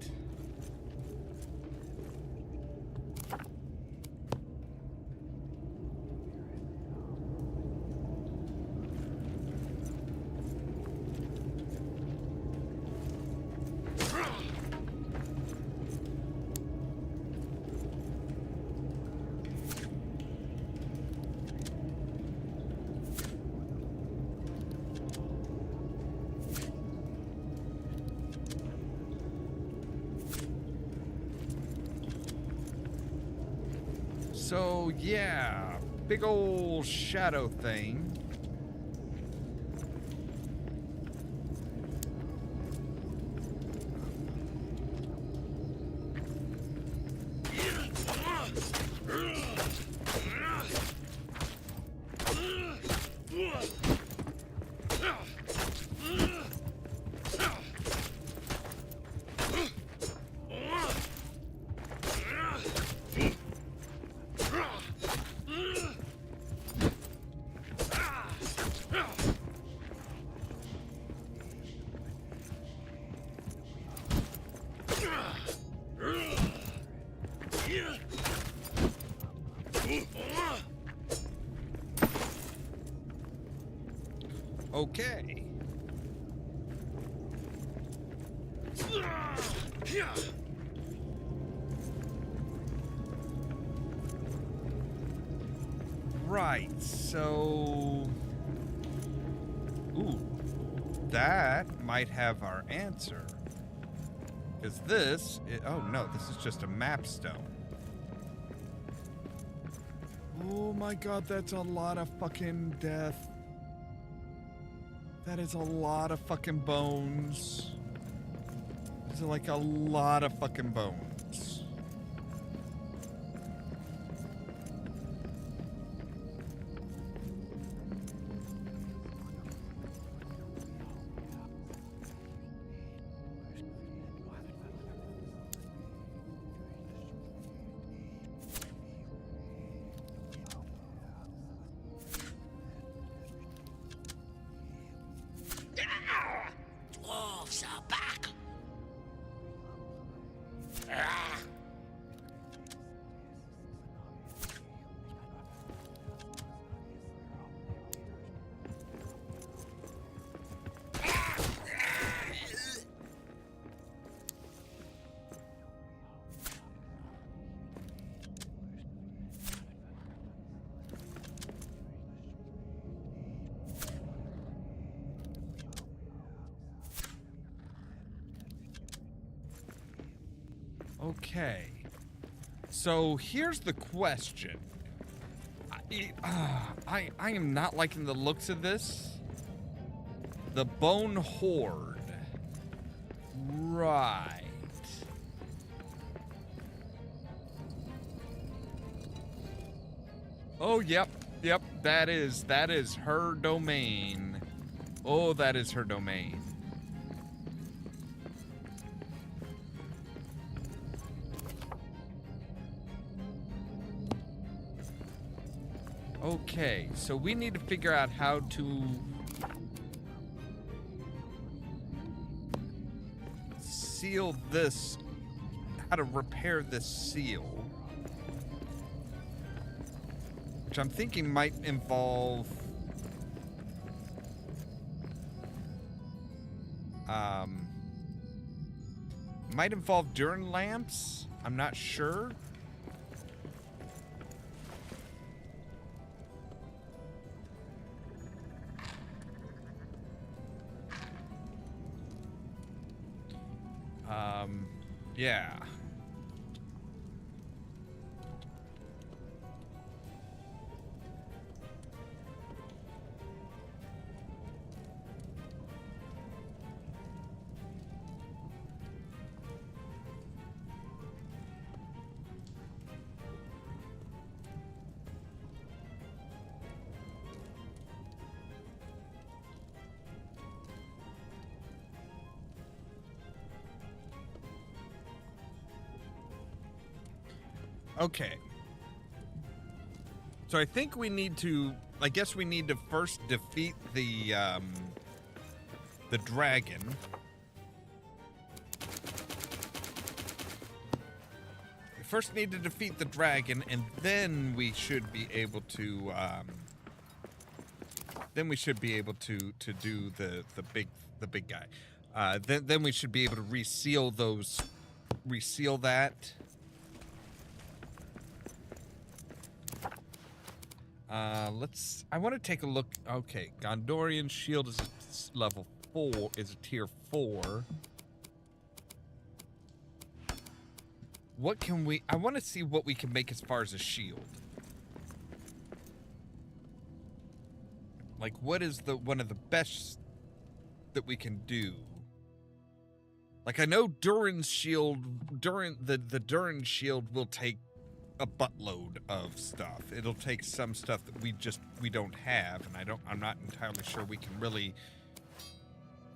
So, yeah, big old shadow thing. Okay. Right, so... Ooh, that might have our answer. Because this... oh, no, this is just a map stone. Oh my god, that's a lot of fucking death. That is a lot of fucking bones. It's like a lot of fucking bones. Dwarves are back. Ah. Okay. So here's the question. I am not liking the looks of this. The Bone Horde. Right. Oh, yep. That is her domain. Oh, that is her domain. Okay, so we need to figure out how to seal this, how to repair this seal. Which I'm thinking might involve Durin lamps. I'm not sure. Yeah. Okay. So I think we need to, I guess we need to first defeat the dragon. We first need to defeat the dragon, and then we should be able to, do the big guy. Then we should be able to reseal that. I want to take a look. Okay, Gondorian shield is level 4, is a tier 4. What can we, I want to see what we can make as far as a shield. Like, what is one of the best that we can do? Like, I know Durin's shield, the Durin shield will take a buttload of stuff. It'll take some stuff that we don't have, and I'm not entirely sure we can really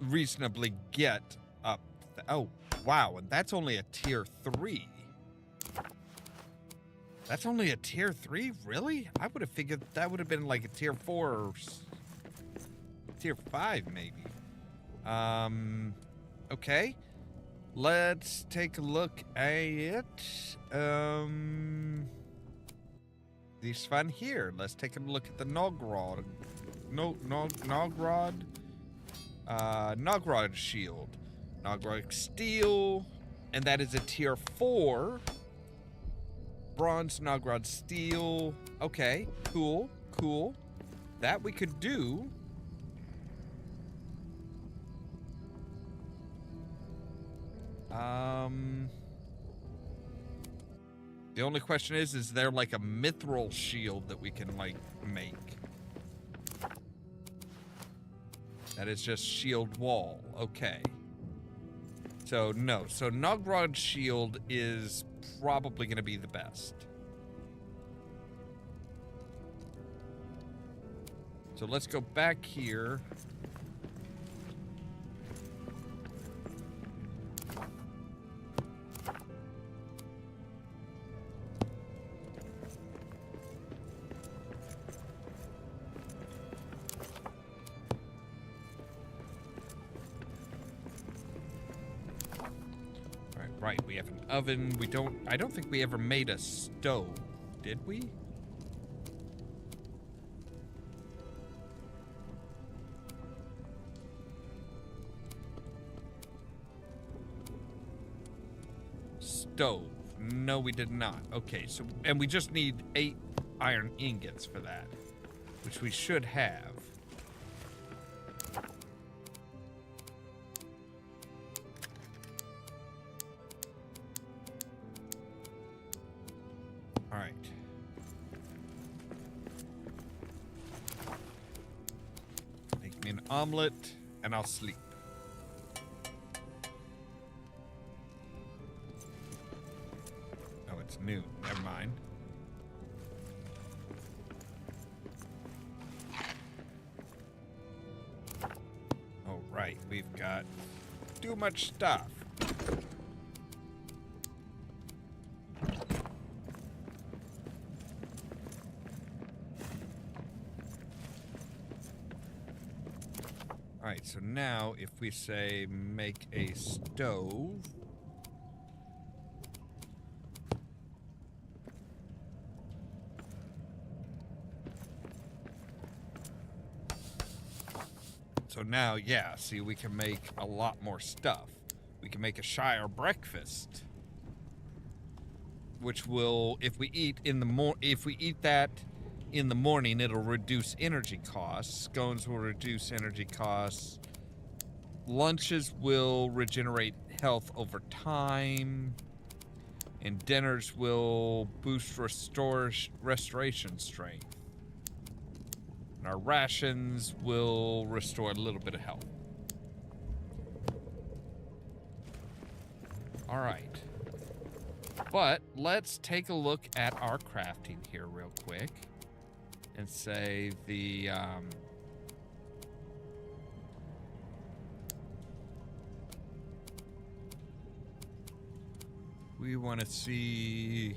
reasonably get up. Oh, wow, and that's only a tier 3. That's only a tier 3? Really? I would have figured that would have been like a tier 4 or tier 5 maybe. Okay. Let's take a look at it. This fun here. Let's take a look at the Nogrod. Nogrod shield. Nogrod steel. And that is a tier 4. Bronze Nogrod steel. Okay, cool, cool. That we could do. The only question is there like a Mirthril shield that we can like make? That is just shield wall. Okay. So no. So Nogrod shield is probably going to be the best. So let's go back here. Right, we have an oven. I don't think we ever made a stove, did we? Stove. No, we did not. Okay, so, and we just need 8 iron ingots for that, which we should have. Alright. Make me an omelet, and I'll sleep. Oh, it's noon. Never mind. Oh, right. We've got too much stuff. Alright, so now if we say make a stove. So now, yeah, see, we can make a lot more stuff. We can make a Shire breakfast, which will, if we eat that in the morning, it'll reduce energy costs. Scones will reduce energy costs. Lunches will regenerate health over time. And dinners will boost restoration strength. And our rations will restore a little bit of health. All right. But let's take a look at our crafting here real quick. And say the, we want to see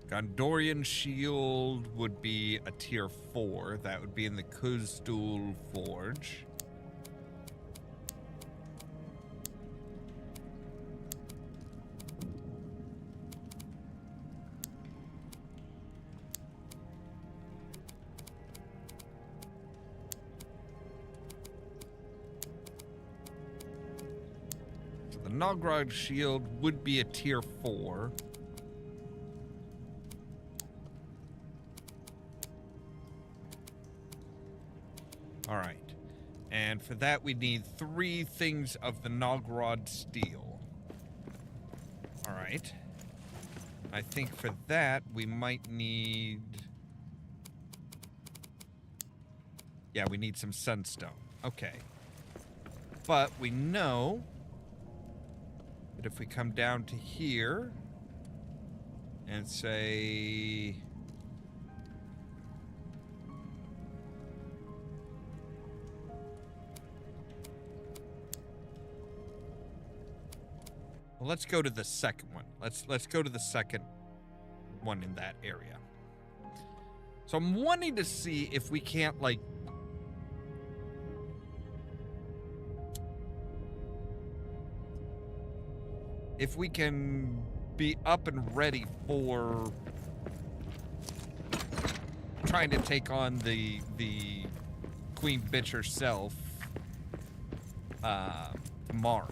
Gondorian shield would be a tier 4. That would be in the Kuzdul Forge. Nogrod shield would be a tier 4. Alright. And for that we need 3 things of the Nogrod steel. Alright. I think for that we might need... Yeah, we need some sunstone. Okay. But we know... if we come down to here and say well, let's go to the second one. Let's go to the second one in that area. So I'm wanting to see if we can't like if we can be up and ready for trying to take on the queen bitch herself tomorrow.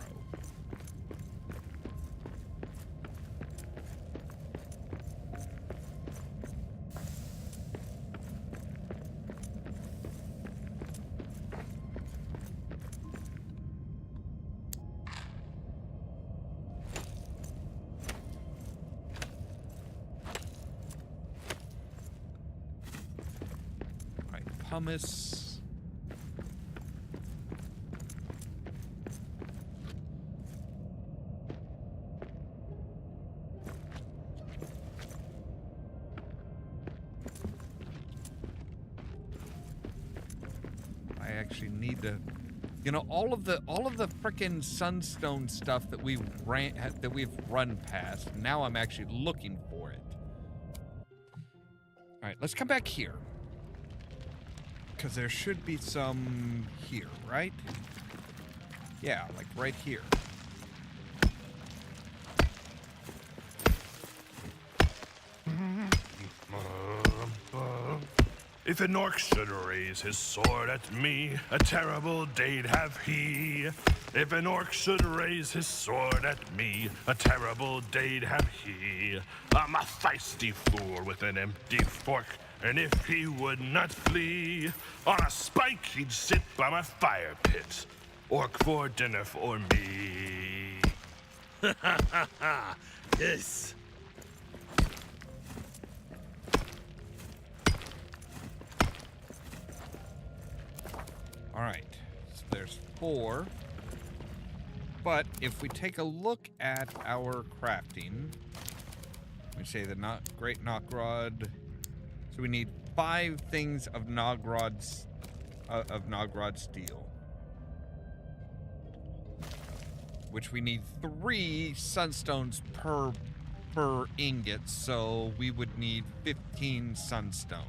Hummus. I actually need to, you know, all of the frickin' sunstone stuff that we've run past. Now I'm actually looking for it. All right, let's come back here. Because there should be some here, right? Yeah, like right here. If an orc should raise his sword at me, a terrible day'd have he. If an orc should raise his sword at me, a terrible day'd have he. I'm a feisty fool with an empty fork, and if he would not flee, on a spike he'd sit by my fire pit. Orc for dinner for me. Ha ha ha ha! Yes! All right, so there's 4. But if we take a look at our crafting, we say the great Nogrod. So we need 5 things of Nogrod steel, which we need 3 sunstones per ingot. So we would need 15 sunstone.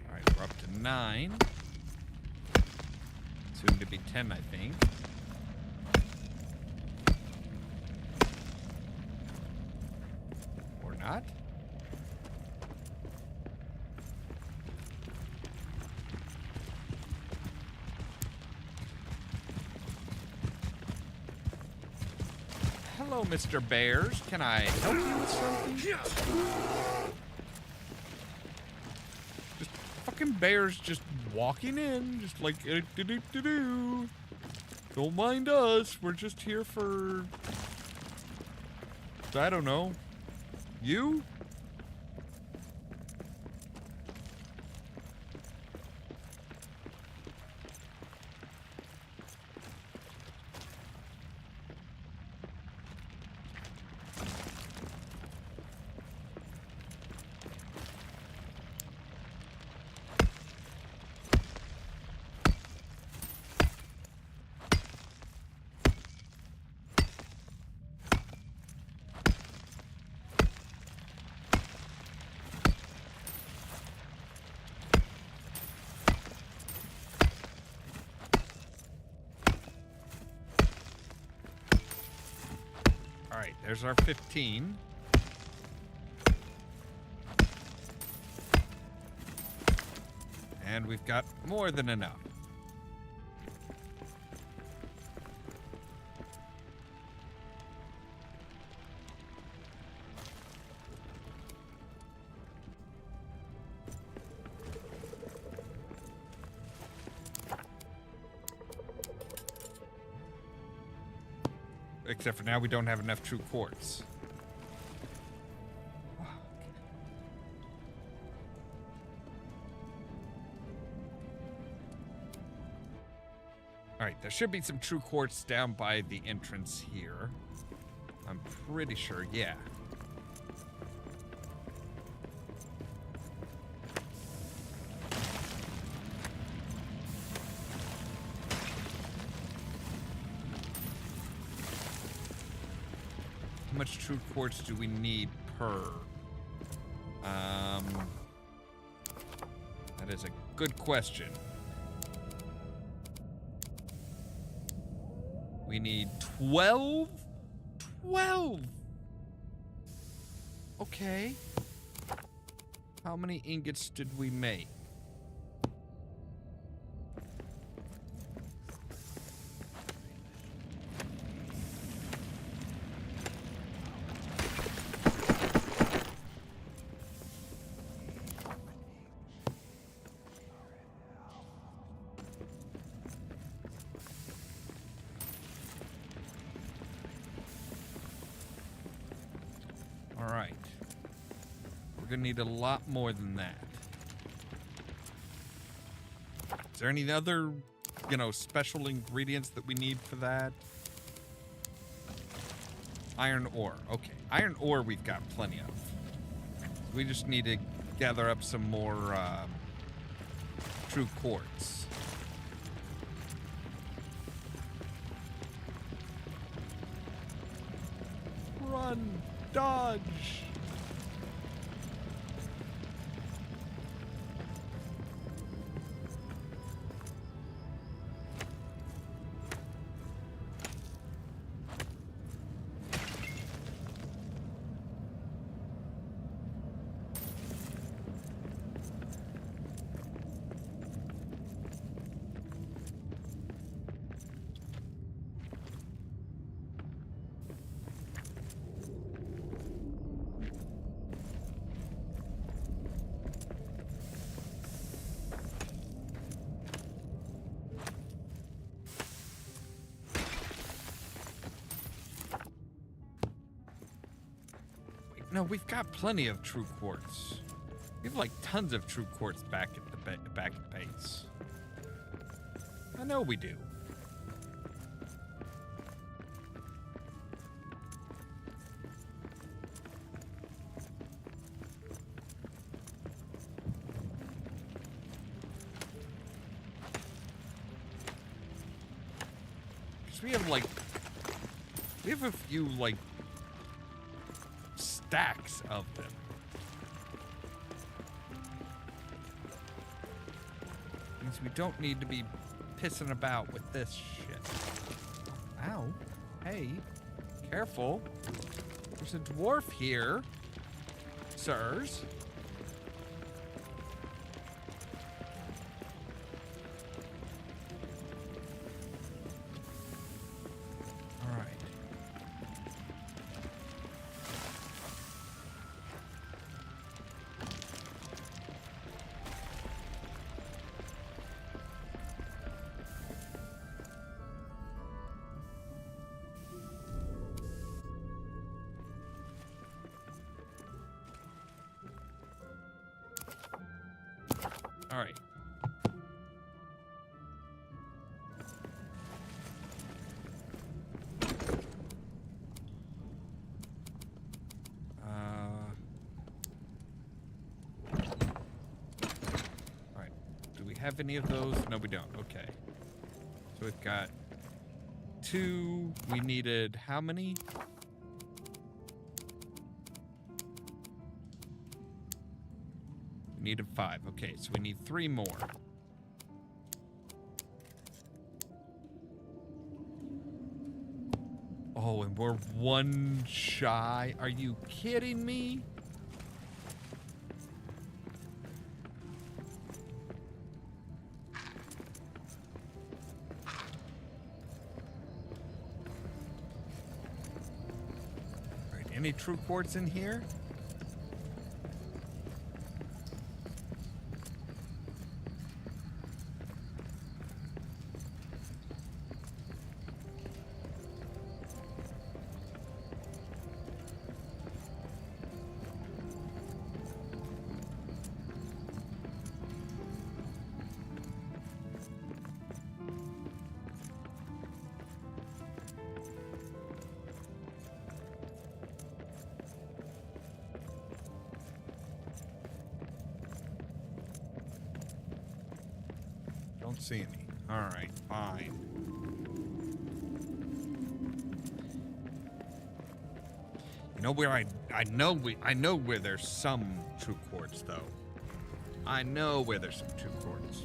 All right, we're up to 9. Soon to be 10, I think. Or not? Hello, Mr. Bears. Can I help you with something? Just fucking bears just walking in, just like do-do-do-do. Don't mind us. We're just here for, I don't know, you? All right, there's our 15. And we've got more than enough. Except for now we don't have enough true quartz. Alright, there should be some true quartz down by the entrance here. I'm pretty sure, yeah. How much true quartz do we need per? That is a good question. We need 12? 12! Okay. How many ingots did we make? Alright. We're gonna need a lot more than that. Is there any other, special ingredients that we need for that? Iron ore. Okay. Iron ore we've got plenty of. We just need to gather up some more true quartz. Run! Dodge! No, we've got plenty of true quartz. We have like tons of true quartz back at the back at base. I know we do. Because we have a few stacks of them. Means we don't need to be pissing about with this shit. Ow. Hey. Careful. There's a dwarf here. Sirs. All right. All right. Do we have any of those? No, we don't. Okay. So we've got 2. We needed how many? Needed 5. Okay, so we need 3 more. Oh, and we're 1 shy. Are you kidding me? All right, any true quartz in here? don't see any. Alright, fine. You know where I know where there's some true quartz though. I know where there's some true quartz.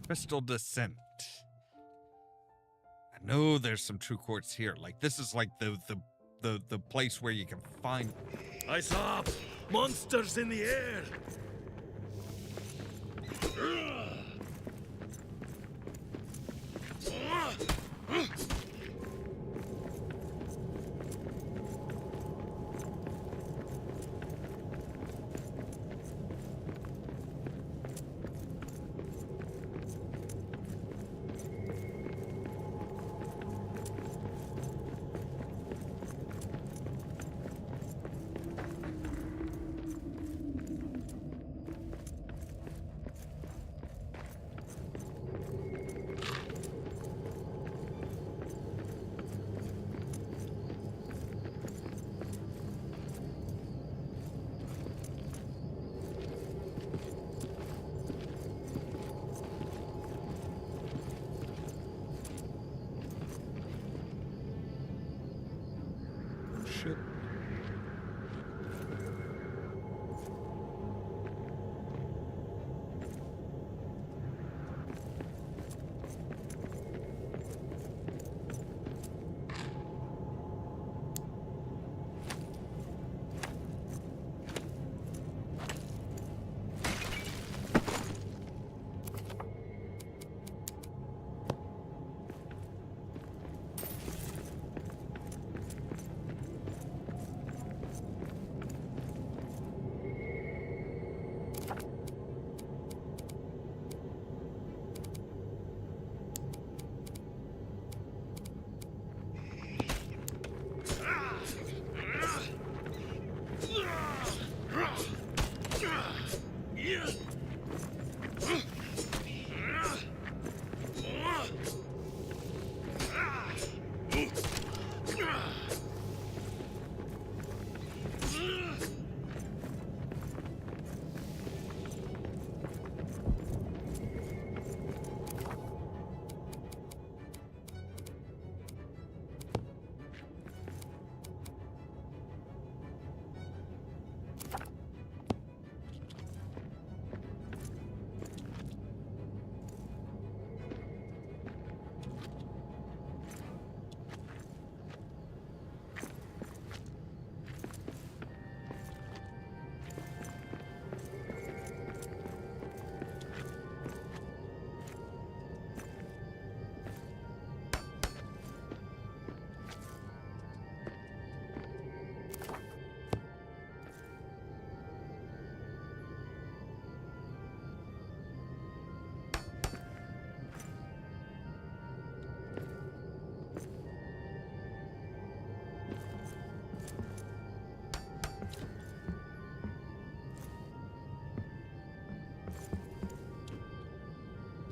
Crystal Descent. I know there's some true quartz here. Like this is like the place where you can find. I saw monsters in the air. Shit.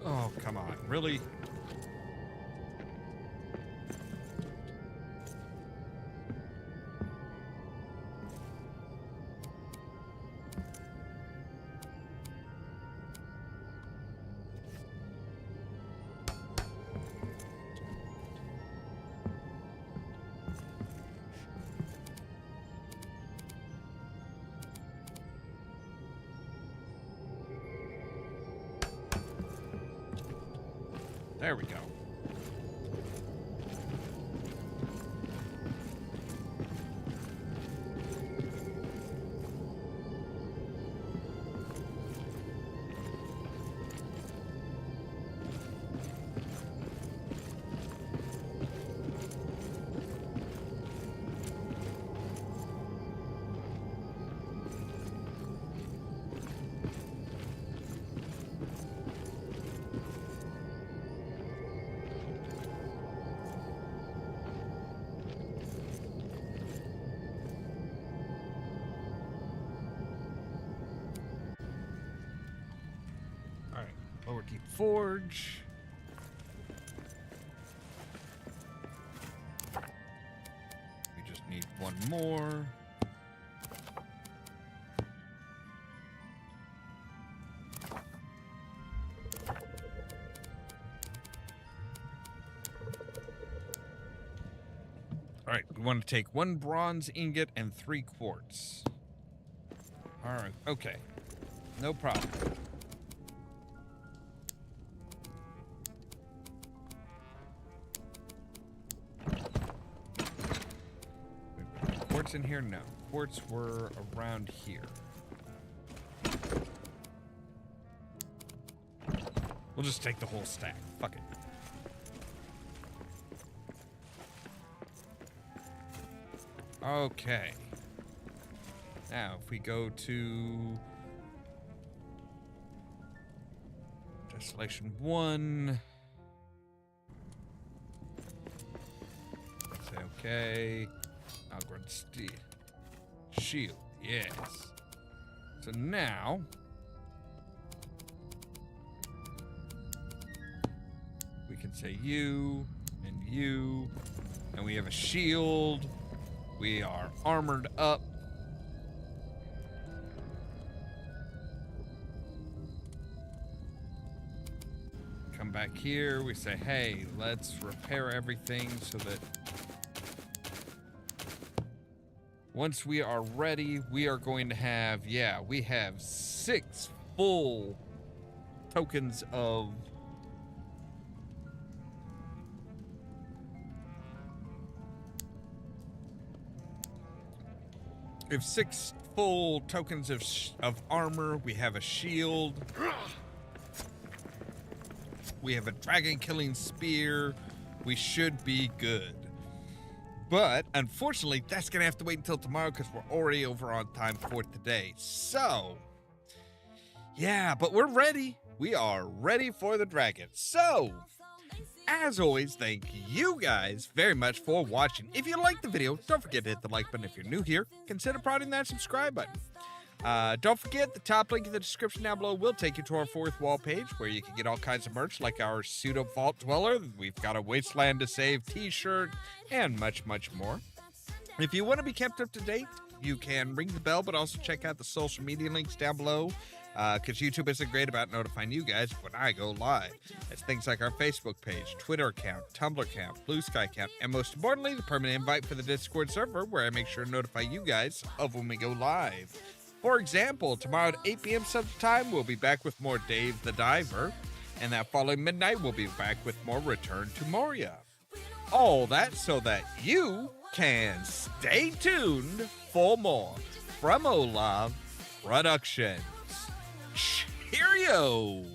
Oh, come on. Really? There we go. Deep Forge. We just need one more. All right, we want to take 1 bronze ingot and 3 quartz. All right, okay. No problem. Quartz in here? No. Quartz were around here. We'll just take the whole stack. Fuck it. Okay. Now, if we go to Desolation 1. Say okay. Outward shield. Yes. So now we can say you, and we have a shield. We are armored up. Come back here, we say, hey, let's repair everything so that once we are ready, we are going to have, we have 6 full tokens of we have 6 full tokens of armor. We have a shield. We have a dragon killing spear. We should be good. But unfortunately, that's gonna have to wait until tomorrow because we're already over on time for today. So yeah, but we're ready. We are ready for the dragon. So as always, thank you guys very much for watching. If you liked the video, don't forget to hit the like button. If you're new here, consider prodding that subscribe button. Don't forget, the top link in the description down below will take you to our 4th wall page where you can get all kinds of merch like our Pseudo Vault Dweller. We've got a Wasteland to Save t-shirt and much, much more. If you want to be kept up to date, you can ring the bell, but also check out the social media links down below. Because YouTube isn't great about notifying you guys when I go live. It's things like our Facebook page, Twitter account, Tumblr account, Blue Sky account, and most importantly, the permanent invite for the Discord server where I make sure to notify you guys of when we go live. For example, tomorrow at 8 p.m. Central Time, we'll be back with more Dave the Diver, and that following midnight, we'll be back with more Return to Moria. All that so that you can stay tuned for more from Ollamh Productions. Cheerio!